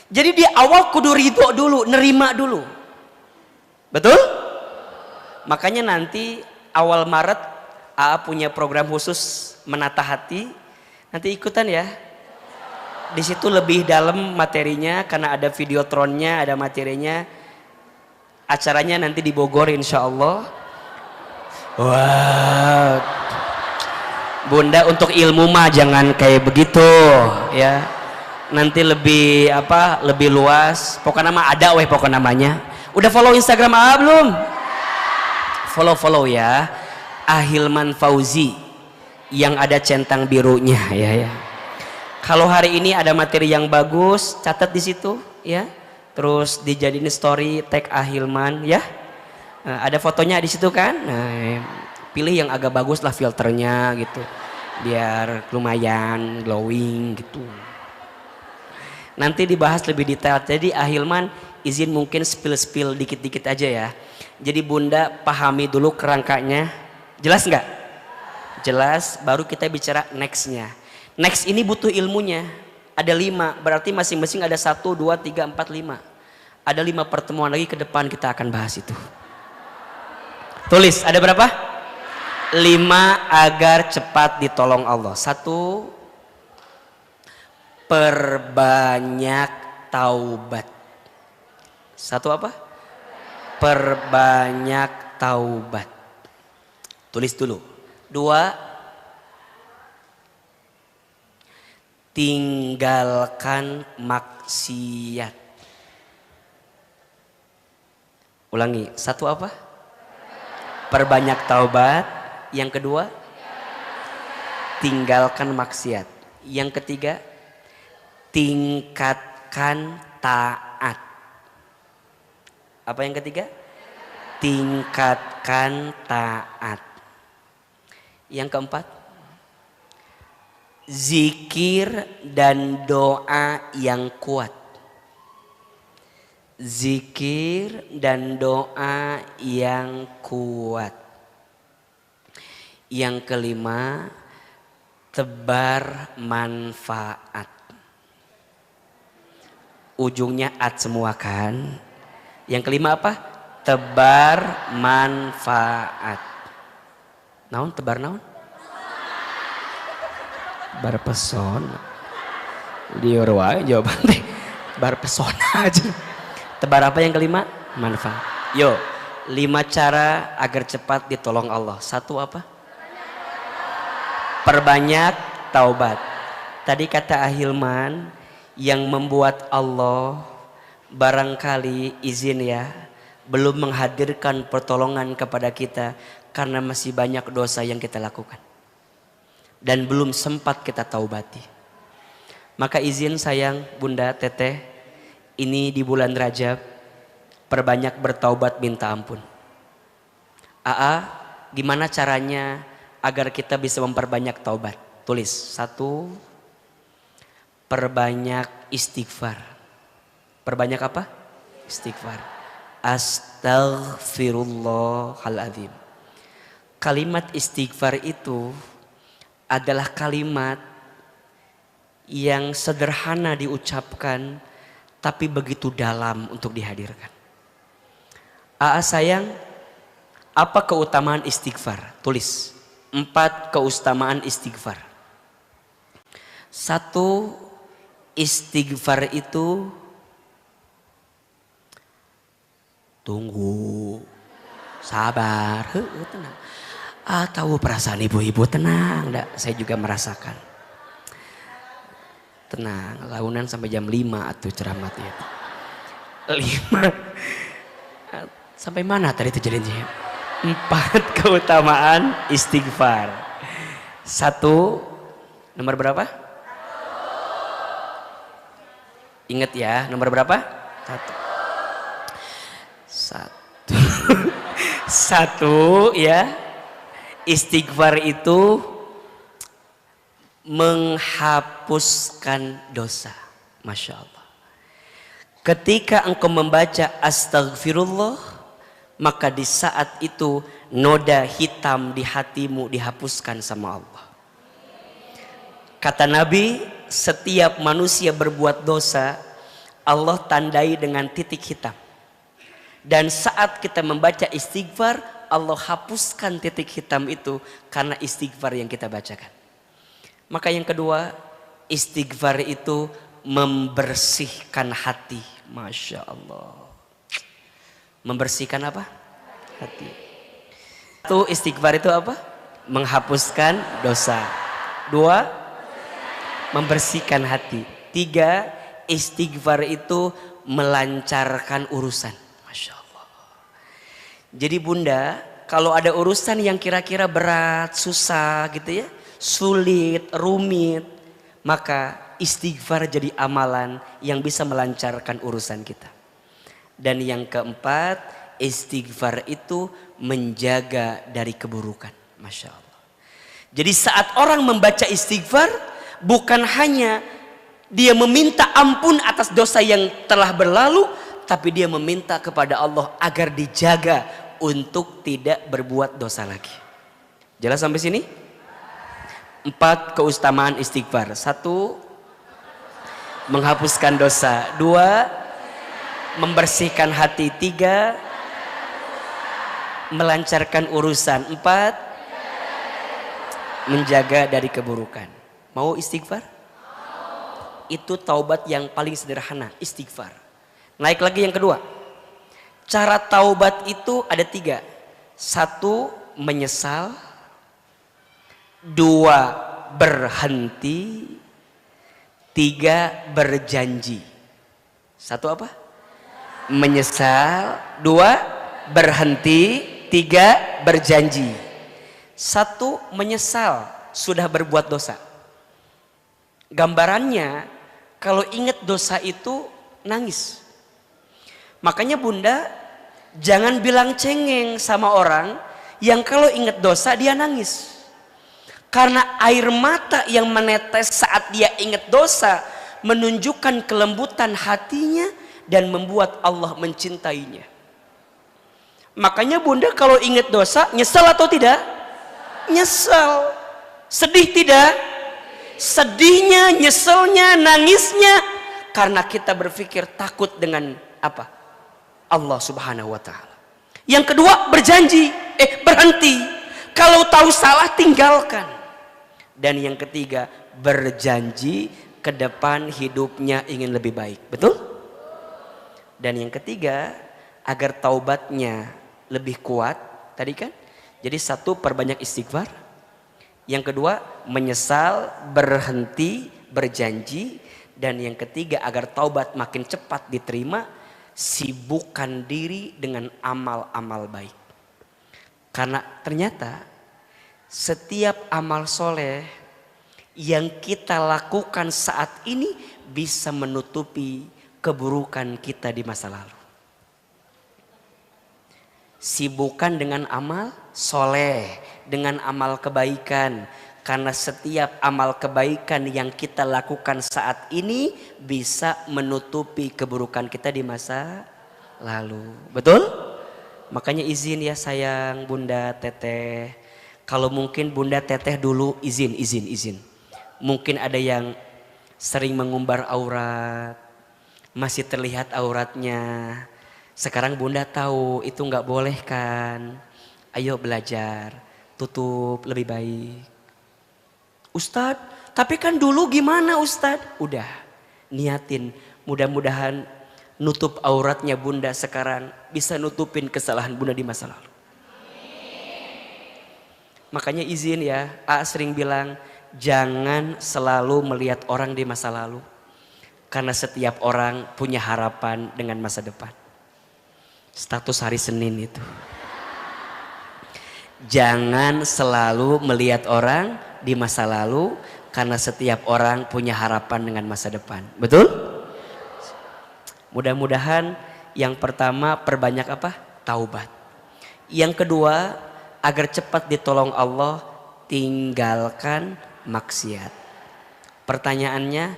Jadi di awal kudu ridho dulu, nerima dulu. Betul? Makanya nanti awal Maret AA punya program khusus menata hati. Nanti ikutan ya. Di situ lebih dalam materinya karena ada videotronnya, ada materinya. Acaranya nanti di Bogor insya Allah. Wah. Bunda untuk ilmu mah jangan kayak begitu ya. Nanti lebih lebih luas. Pokoknya nama ada pokoknya namanya. Udah follow Instagram AA belum? Follow ya. Ahilman Fauzi yang ada centang birunya ya. Kalau hari ini ada materi yang bagus, catat di situ ya. Terus dijadiin story tag Ahilman ya. Nah, ada fotonya di situ kan. Nah, pilih yang agak bagus lah filternya gitu. Biar lumayan glowing gitu. Nanti dibahas lebih detail. Jadi Ahilman izin mungkin spill dikit-dikit aja ya. Jadi Bunda pahami dulu kerangkanya. Jelas nggak? Jelas, baru kita bicara nextnya. Next ini butuh ilmunya. Ada 5, berarti masing-masing ada 1, 2, 3, 4, 5. Ada 5 pertemuan lagi ke depan kita akan bahas itu. Tulis, ada berapa? 5 agar cepat ditolong Allah. 1, perbanyak taubat. 1 apa? Perbanyak taubat. Tulis dulu. 2, tinggalkan maksiat. Ulangi. 1 apa? Perbanyak taubat. Yang kedua, tinggalkan maksiat. Yang ketiga, tingkatkan taat. Apa yang ketiga? Tingkatkan taat. Yang keempat, zikir dan doa yang kuat. Zikir dan doa yang kuat. Yang kelima, tebar manfaat. Ujungnya at semua kan. Yang kelima apa? Tebar manfaat. Naon tebar naon? Bar pesona. Dior wae jawaban teh. Bar pesona aja. Tebar apa yang kelima? Manfaat. Yo, 5 cara agar cepat ditolong Allah. 1 apa? Perbanyak taubat. Tadi kata Ahilman, yang membuat Allah barangkali izin ya, belum menghadirkan pertolongan kepada kita karena masih banyak dosa yang kita lakukan. dan belum sempat kita taubati. Maka izin sayang bunda teteh, ini di bulan Rajab perbanyak bertaubat minta ampun. Aa, gimana caranya agar kita bisa memperbanyak taubat? Tulis, 1, perbanyak istighfar. Perbanyak apa? Istighfar. Astaghfirullahaladzim. Kalimat istighfar itu adalah kalimat yang sederhana diucapkan tapi begitu dalam untuk dihadirkan. Aa sayang, apa keutamaan istighfar? Tulis, 4 keutamaan istighfar. 1, istighfar itu, tunggu, sabar, tenang. Tahu perasaan ibu-ibu, tenang, saya juga merasakan. Tenang, launan sampai jam 5 atau ceramah itu. 5. Sampai mana tadi itu jadinya? 4 keutamaan istighfar. 1, nomor berapa? Ingat ya, nomor berapa? 1 ya. Istighfar itu menghapuskan dosa. Masya Allah. Ketika engkau membaca astagfirullah, maka di saat itu noda hitam di hatimu dihapuskan sama Allah. Kata Nabi, setiap manusia berbuat dosa, Allah tandai dengan titik hitam. Dan saat kita membaca istighfar, Allah hapuskan titik hitam itu karena istighfar yang kita bacakan. Maka yang kedua, istighfar itu membersihkan hati. Masya Allah. Membersihkan apa? Hati. 1, istighfar itu apa? Menghapuskan dosa. 2, membersihkan hati. 3, istighfar itu melancarkan urusan. Masya Allah. Jadi bunda, kalau ada urusan yang kira-kira berat, susah gitu ya, sulit, rumit, maka istighfar jadi amalan yang bisa melancarkan urusan kita. Dan yang keempat, istighfar itu menjaga dari keburukan. Masya Allah. Jadi saat orang membaca istighfar, bukan hanya dia meminta ampun atas dosa yang telah berlalu, tapi dia meminta kepada Allah agar dijaga untuk tidak berbuat dosa lagi. Jelas sampai sini? 4 keutamaan istighfar. 1, menghapuskan dosa. 2, membersihkan hati. 3, melancarkan urusan. 4, menjaga dari keburukan. Mau istighfar? Itu taubat yang paling sederhana, istighfar. Naik lagi yang kedua. Cara taubat itu ada 3. 1, menyesal. 2, berhenti. 3, berjanji. 1 apa? Menyesal. 2, berhenti. 3, berjanji. 1, menyesal sudah berbuat dosa. Gambarannya, kalau ingat dosa itu nangis. Makanya bunda, jangan bilang cengeng sama orang yang kalau ingat dosa dia nangis. Karena air mata yang menetes saat dia ingat dosa menunjukkan kelembutan hatinya dan membuat Allah mencintainya. Makanya bunda kalau ingat dosa, nyesel atau tidak? Nyesel. Sedih tidak? Sedihnya, nyeselnya, nangisnya karena kita berpikir takut dengan apa? Allah Subhanahu wa taala. Yang kedua, berhenti. Kalau tahu salah tinggalkan. Dan yang ketiga, berjanji ke depan hidupnya ingin lebih baik. Betul? Dan yang ketiga, agar taubatnya lebih kuat, tadi kan? Jadi 1, perbanyak istighfar. Yang kedua, menyesal, berhenti, berjanji. Dan yang ketiga, agar taubat makin cepat diterima, sibukkan diri dengan amal-amal baik. Karena ternyata setiap amal soleh yang kita lakukan saat ini bisa menutupi keburukan kita di masa lalu. Sibukkan dengan amal soleh, dengan amal kebaikan. Karena setiap amal kebaikan yang kita lakukan saat ini bisa menutupi keburukan kita di masa lalu. Betul? Makanya izin ya sayang Bunda Teteh. Kalau mungkin Bunda Teteh dulu izin. Mungkin ada yang sering mengumbar aurat, masih terlihat auratnya. Sekarang Bunda tahu itu nggak boleh kan. Ayo belajar, tutup lebih baik. Ustadz, tapi kan dulu gimana Ustadz? Udah, niatin. Mudah-mudahan nutup auratnya Bunda sekarang bisa nutupin kesalahan Bunda di masa lalu. Makanya izin ya, A sering bilang, jangan selalu melihat orang di masa lalu. Karena setiap orang punya harapan dengan masa depan. Status hari Senin itu. Jangan selalu melihat orang di masa lalu. Karena setiap orang punya harapan dengan masa depan. Betul? Mudah-mudahan yang pertama perbanyak apa? Taubat. Yang kedua, agar cepat ditolong Allah, tinggalkan maksiat. Pertanyaannya,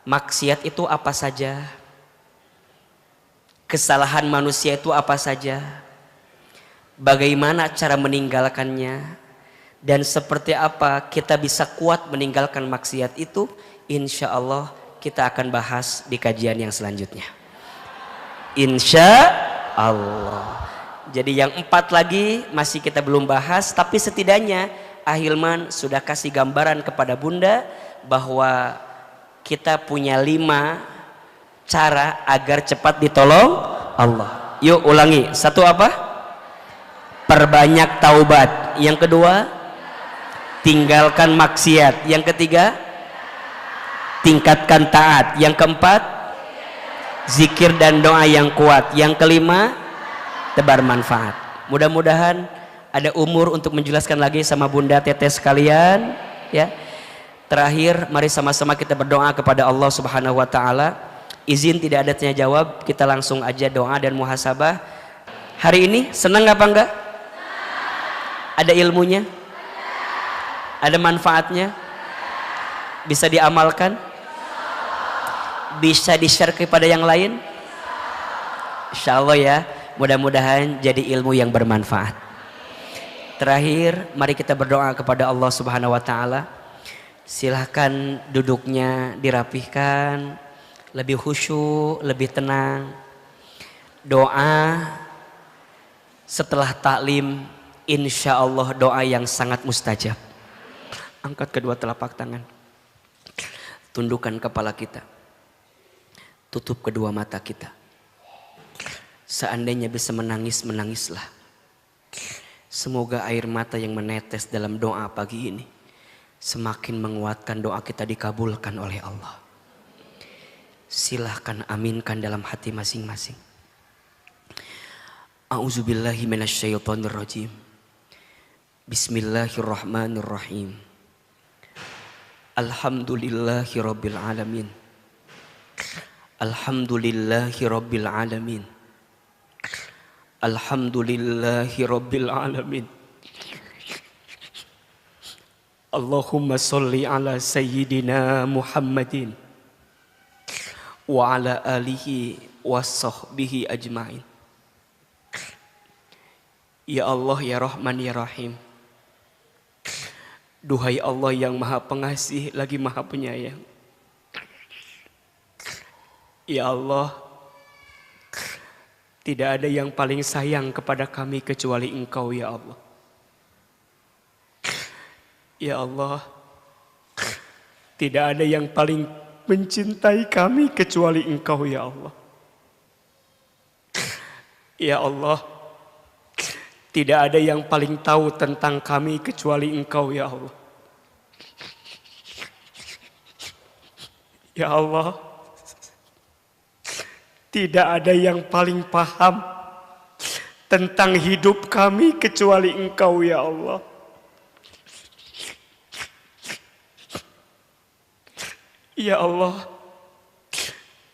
maksiat itu apa saja? Kesalahan manusia itu apa saja? Bagaimana cara meninggalkannya? Dan seperti apa kita bisa kuat meninggalkan maksiat itu? Insya Allah kita akan bahas di kajian yang selanjutnya. Insya Allah. Jadi yang 4 lagi masih kita belum bahas, tapi setidaknya Ahilman sudah kasih gambaran kepada Bunda bahwa kita punya 5 cara agar cepat ditolong Allah. Yuk ulangi. 1 apa? Perbanyak taubat. Yang kedua, tinggalkan maksiat. Yang ketiga, tingkatkan taat. Yang keempat, zikir dan doa yang kuat. Yang kelima, tebar manfaat. Mudah-mudahan ada umur untuk menjelaskan lagi sama Bunda Teteh sekalian ya. Terakhir mari sama-sama kita berdoa kepada Allah Subhanahu wa taala. Izin tidak ada tanya jawab, kita langsung aja doa dan muhasabah. Hari ini senang apa enggak? Ada ilmunya? Ada manfaatnya? Bisa diamalkan? Bisa di-share kepada yang lain? Insya Allah ya. Mudah-mudahan jadi ilmu yang bermanfaat. Terakhir, mari kita berdoa kepada Allah Subhanahu wa taala. Silahkan duduknya dirapihkan, lebih khusyuk, lebih tenang. Doa setelah taklim, insya Allah doa yang sangat mustajab. Angkat kedua telapak tangan. Tundukkan kepala kita. Tutup kedua mata kita. Seandainya bisa menangis, menangislah. Semoga air mata yang menetes dalam doa pagi ini semakin menguatkan doa kita dikabulkan oleh Allah. Silahkan aminkan dalam hati masing-masing. A'udzubillahi minasyaitonirrajim. Bismillahirrahmanirrahim. Alhamdulillahi rabbil alamin. Alhamdulillahi rabbil alamin. Alhamdulillahi rabbil alamin. Allahumma salli ala sayyidina Muhammadin wa ala alihi wa sahbihi ajma'in. Ya Allah, ya Rahman, ya Rahim. Duhai Allah yang maha pengasih lagi maha penyayang. Ya Allah, tidak ada yang paling sayang kepada kami kecuali Engkau ya Allah. Ya Allah, tidak ada yang paling mencintai kami kecuali Engkau ya Allah. Ya Allah, tidak ada yang paling tahu tentang kami kecuali Engkau ya Allah. Ya Allah, tidak ada yang paling paham tentang hidup kami kecuali Engkau ya Allah. Ya Allah,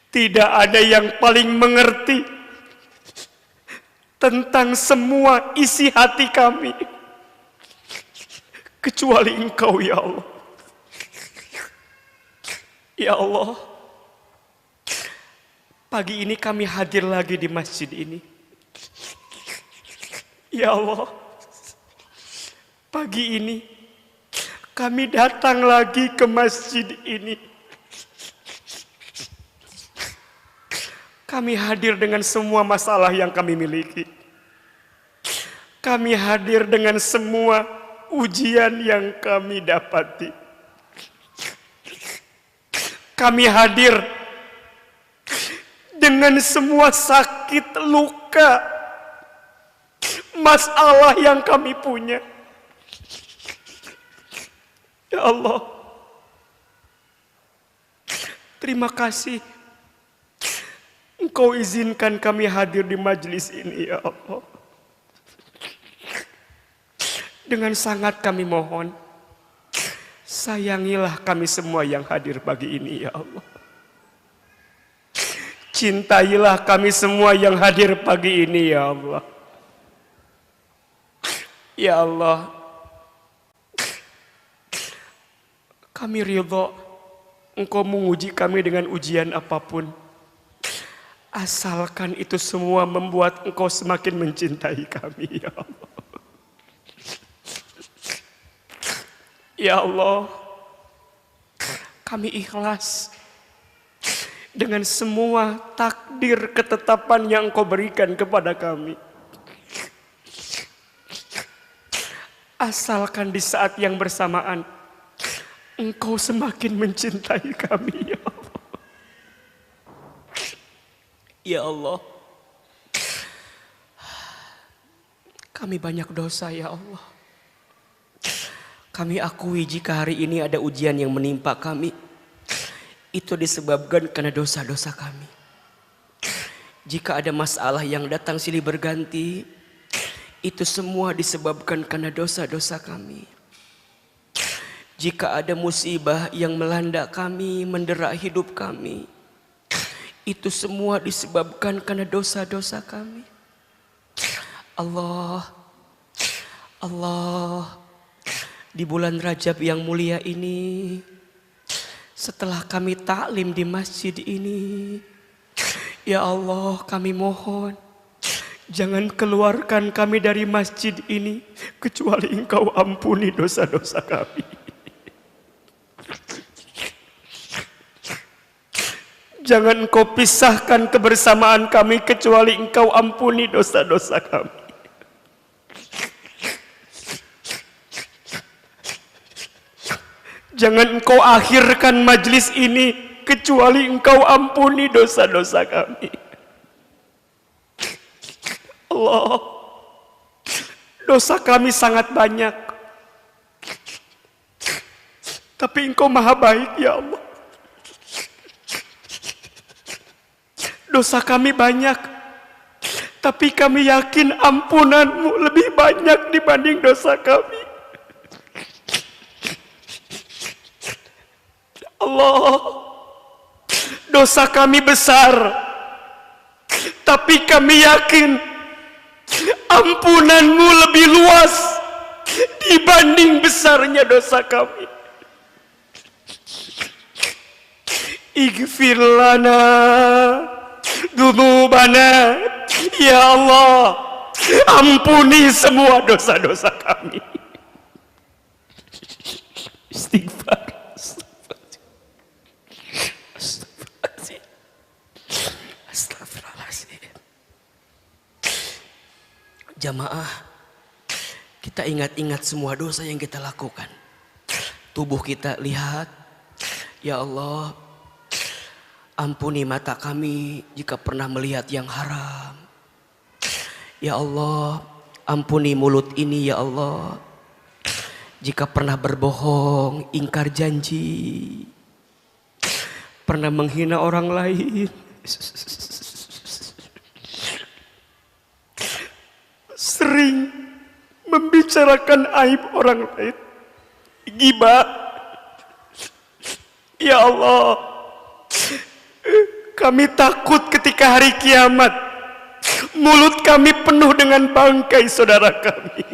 tidak ada yang paling mengerti tentang semua isi hati kami kecuali Engkau ya Allah. Ya Allah, pagi ini kami hadir lagi di masjid ini. Ya Allah, pagi ini kami datang lagi ke masjid ini. Kami hadir dengan semua masalah yang kami miliki. Kami hadir dengan semua ujian yang kami dapati. Kami hadir dengan semua sakit, luka, masalah yang kami punya. Ya Allah, terima kasih Engkau izinkan kami hadir di majelis ini ya Allah. Dengan sangat kami mohon, sayangilah kami semua yang hadir pagi ini ya Allah. Cintailah kami semua yang hadir pagi ini ya Allah. Ya Allah, kami ridho Engkau menguji kami dengan ujian apapun. Asalkan itu semua membuat Engkau semakin mencintai kami ya Allah. Ya Allah, kami ikhlas dengan semua takdir ketetapan yang Engkau berikan kepada kami. Asalkan di saat yang bersamaan Engkau semakin mencintai kami ya Allah. Ya Allah, kami banyak dosa ya Allah. Kami akui jika hari ini ada ujian yang menimpa kami, itu disebabkan karena dosa-dosa kami. Jika ada masalah yang datang silih berganti, itu semua disebabkan karena dosa-dosa kami. Jika ada musibah yang melanda kami, mendera hidup kami, itu semua disebabkan karena dosa-dosa kami. Allah, di bulan Rajab yang mulia ini, setelah kami taklim di masjid ini, ya Allah kami mohon, jangan keluarkan kami dari masjid ini kecuali Engkau ampuni dosa-dosa kami. Jangan Engkau pisahkan kebersamaan kami kecuali Engkau ampuni dosa-dosa kami. Jangan Engkau akhirkan majlis ini kecuali Engkau ampuni dosa-dosa kami. Allah, dosa kami sangat banyak, tapi Engkau maha baik ya Allah. Dosa kami banyak, tapi kami yakin ampunan-Mu lebih banyak dibanding dosa kami. Allah, dosa kami besar, tapi kami yakin ampunan-Mu lebih luas dibanding besarnya dosa kami. Ighfir lana dzunubana, ya Allah, ampuni semua dosa-dosa kami. Istighfar. Astagfirullahaladzim. Jamaah, kita ingat-ingat semua dosa yang kita lakukan. Tubuh kita lihat, ya Allah, ampuni mata kami jika pernah melihat yang haram. Ya Allah, ampuni mulut ini ya Allah, jika pernah berbohong, ingkar janji, pernah menghina orang lain, sering membicarakan aib orang lain, ghibah, Ya Allah, kami takut ketika hari kiamat mulut kami penuh dengan bangkai saudara kami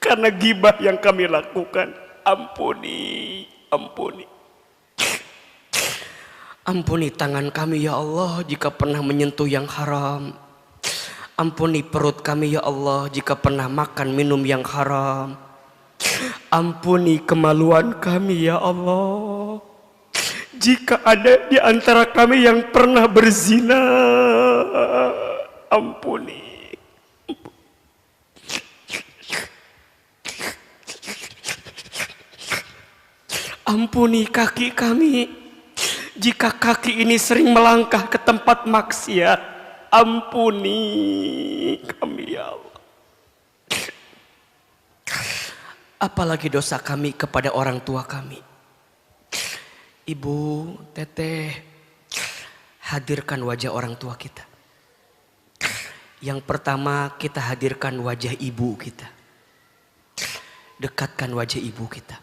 karena gibah yang kami lakukan. Ampuni, ampuni. Ampuni tangan kami ya Allah jika pernah menyentuh yang haram. Ampuni perut kami ya Allah jika pernah makan minum yang haram. Ampuni kemaluan kami ya Allah jika ada di antara kami yang pernah berzina. Ampuni. Ampuni kaki kami jika kaki ini sering melangkah ke tempat maksiat. Ampuni kami ya Allah. Apalagi dosa kami kepada orang tua kami. Ibu, teteh, hadirkan wajah orang tua kita. Yang pertama kita hadirkan wajah ibu kita. Dekatkan wajah ibu kita.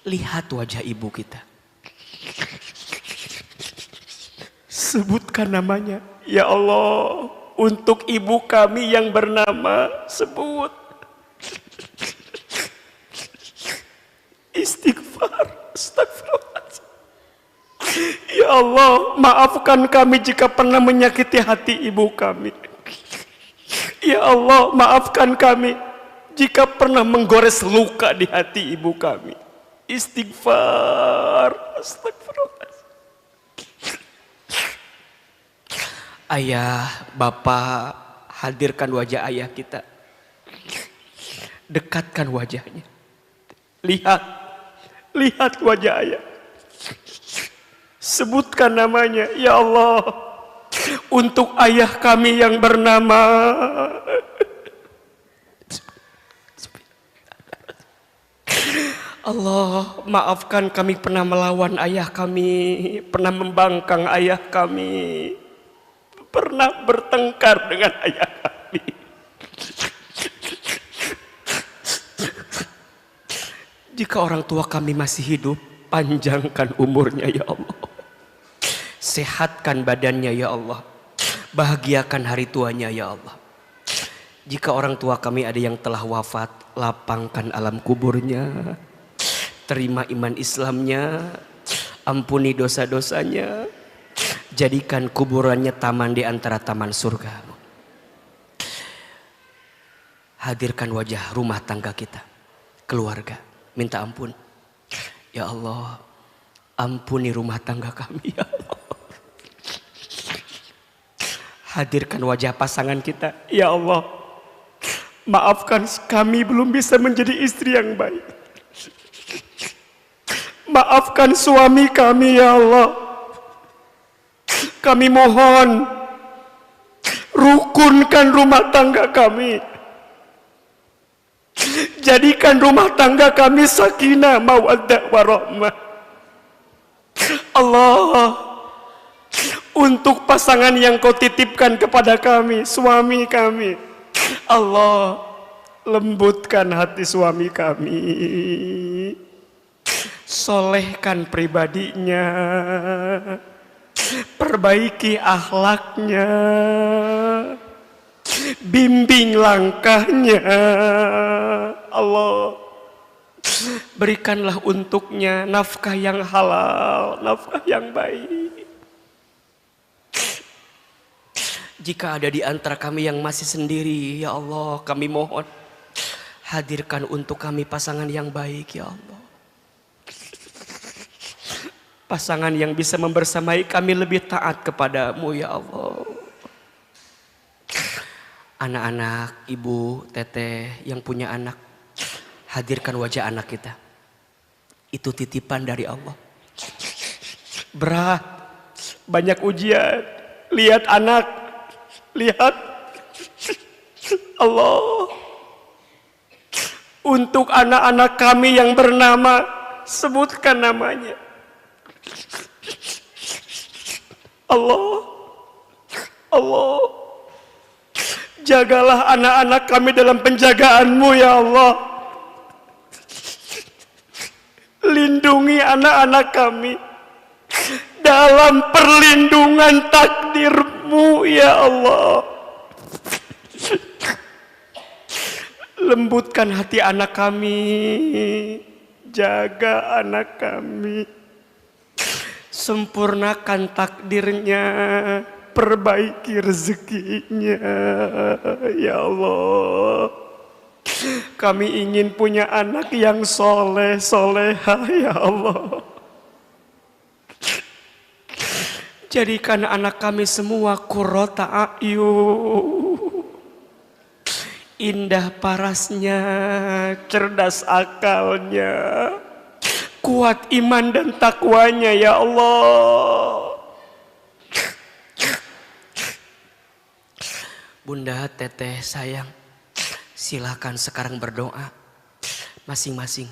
Lihat wajah ibu kita. Sebutkan namanya. Ya Allah, untuk ibu kami yang bernama, sebut. Istighfar. Astagfirullahaladzim. Ya Allah, maafkan kami jika pernah menyakiti hati ibu kami. Ya Allah, maafkan kami jika pernah menggores luka di hati ibu kami. Istighfar. Astagfirullahaladzim. Ayah, bapak, hadirkan wajah ayah kita. Dekatkan wajahnya. Lihat wajah ayah. Sebutkan namanya. Ya Allah, untuk ayah kami yang bernama Allah, maafkan kami pernah melawan ayah kami, pernah membangkang ayah kami, pernah bertengkar dengan ayah kami. Jika orang tua kami masih hidup, panjangkan umurnya ya Allah. Sehatkan badannya ya Allah. Bahagiakan hari tuanya ya Allah. Jika orang tua kami ada yang telah wafat, lapangkan alam kuburnya. Terima iman Islamnya. Ampuni dosa-dosanya. Jadikan kuburannya taman di antara taman surga. Hadirkan wajah rumah tangga kita, keluarga. Minta ampun. Ya Allah, ampuni rumah tangga kami ya Allah. Hadirkan wajah pasangan kita. Ya Allah, maafkan kami belum bisa menjadi istri yang baik. Maafkan suami kami ya Allah. Kami mohon, rukunkan rumah tangga kami. Jadikan rumah tangga kami sakinah, mawaddah, warahmah. Allah, untuk pasangan yang kau titipkan kepada kami, suami kami, Allah, lembutkan hati suami kami. Solehkan pribadinya. Perbaiki akhlaknya. Bimbing langkahnya. Allah, berikanlah untuknya nafkah yang halal, nafkah yang baik. Jika ada di antara kami yang masih sendiri, ya Allah, kami mohon hadirkan untuk kami pasangan yang baik ya Allah. Pasangan yang bisa membersamai kami lebih taat kepadamu ya Allah. Anak-anak, ibu, teteh yang punya anak, hadirkan wajah anak kita. Itu titipan dari Allah. Berat, banyak ujian. Lihat anak, lihat Allah. Untuk anak-anak kami yang bernama, sebutkan namanya. Allah, Allah, jagalah anak-anak kami dalam penjagaan-Mu ya Allah. Lindungi anak-anak kami dalam perlindungan takdir-Mu ya Allah. Lembutkan hati anak kami, jaga anak kami, sempurnakan takdirnya, perbaiki rezekinya ya Allah. Kami ingin punya anak yang soleh solehah ya Allah. Jadikan anak kami semua qurrata a'yun, indah parasnya, cerdas akalnya, kuat iman dan takwanya ya Allah. Bunda, teteh sayang, silakan sekarang berdoa masing-masing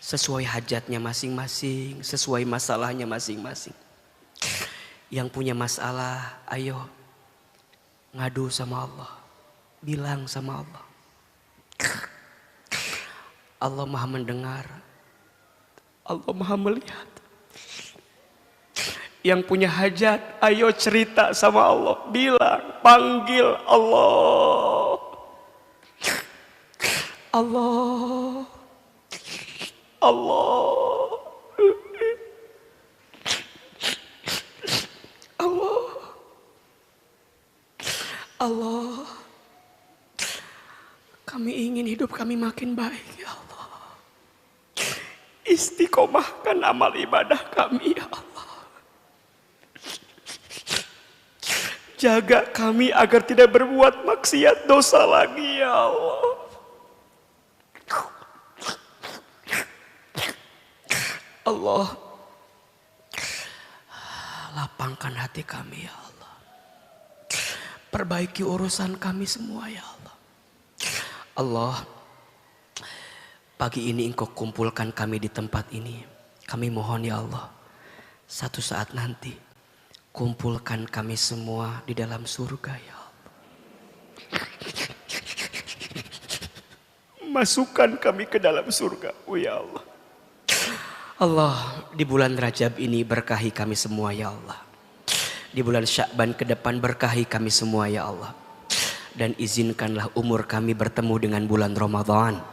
sesuai hajatnya masing-masing, sesuai masalahnya masing-masing. Yang punya masalah, ayo ngadu sama Allah, bilang sama Allah. Allah Maha mendengar, Allah Maha melihat. Yang punya hajat, ayo cerita sama Allah, bilang, panggil Allah. Allah, Allah, Allah, Allah. Kami ingin hidup kami makin baik ya Allah. Istiqomahkan amal ibadah kami ya Allah. Jaga kami agar tidak berbuat maksiat dosa lagi ya Allah. Allah, lapangkan hati kami ya Allah. Perbaiki urusan kami semua ya Allah. Allah, pagi ini Engkau kumpulkan kami di tempat ini. Kami mohon ya Allah, satu saat nanti kumpulkan kami semua di dalam surga ya Allah. Masukkan kami ke dalam surga ya Allah. Allah, di bulan Rajab ini berkahi kami semua ya Allah. Di bulan Sya'ban ke depan berkahi kami semua ya Allah. Dan izinkanlah umur kami bertemu dengan bulan Ramadan.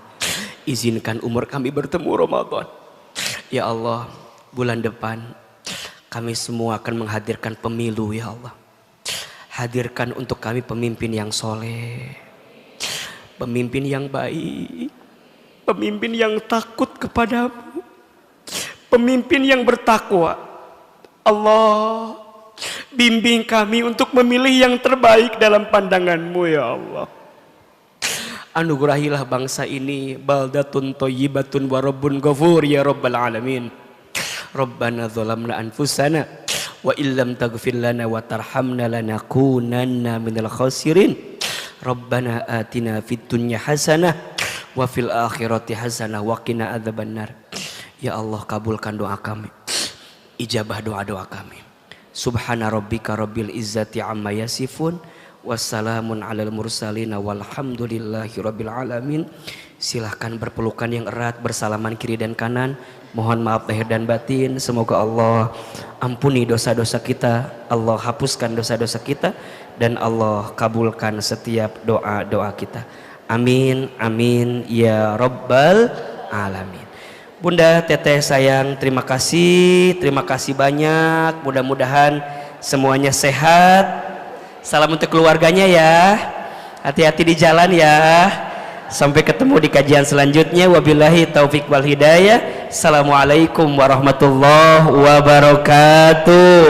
Izinkan umur kami bertemu Ramadan. Ya Allah, bulan depan kami semua akan menghadirkan pemilu ya Allah. Hadirkan untuk kami pemimpin yang soleh, pemimpin yang baik, pemimpin yang takut kepadamu, pemimpin yang bertakwa. Allah, bimbing kami untuk memilih yang terbaik dalam pandangan-Mu ya Allah. Anugerahilah bangsa ini baldatun thayyibatun wa rabbun ghafur ya rabbal alamin. Rabbana zalamna anfusana wa illam taghfir lana wa tarhamna lanakunanna minal khasirin. Rabbana atina fid dunya hasanah wa fil akhirati hasanah wa qina adzabannar. Ya Allah, kabulkan doa kami, ijabah doa-doa kami. Subhana rabbika rabbil izzati amma yasifun, wassalamun alal mursalin, walhamdulillahi rabbil alamin. Silahkan berpelukan yang erat, bersalaman kiri dan kanan. Mohon maaf lahir dan batin. Semoga Allah ampuni dosa-dosa kita, Allah hapuskan dosa-dosa kita, dan Allah kabulkan setiap doa-doa kita. Amin, amin ya rabbal alamin. Bunda, teteh sayang, terima kasih banyak. Mudah-mudahan semuanya sehat. Salam untuk keluarganya ya. Hati-hati di jalan ya. Sampai ketemu di kajian selanjutnya. Wabillahi taufik wal hidayah. Assalamualaikum warahmatullahi wabarakatuh.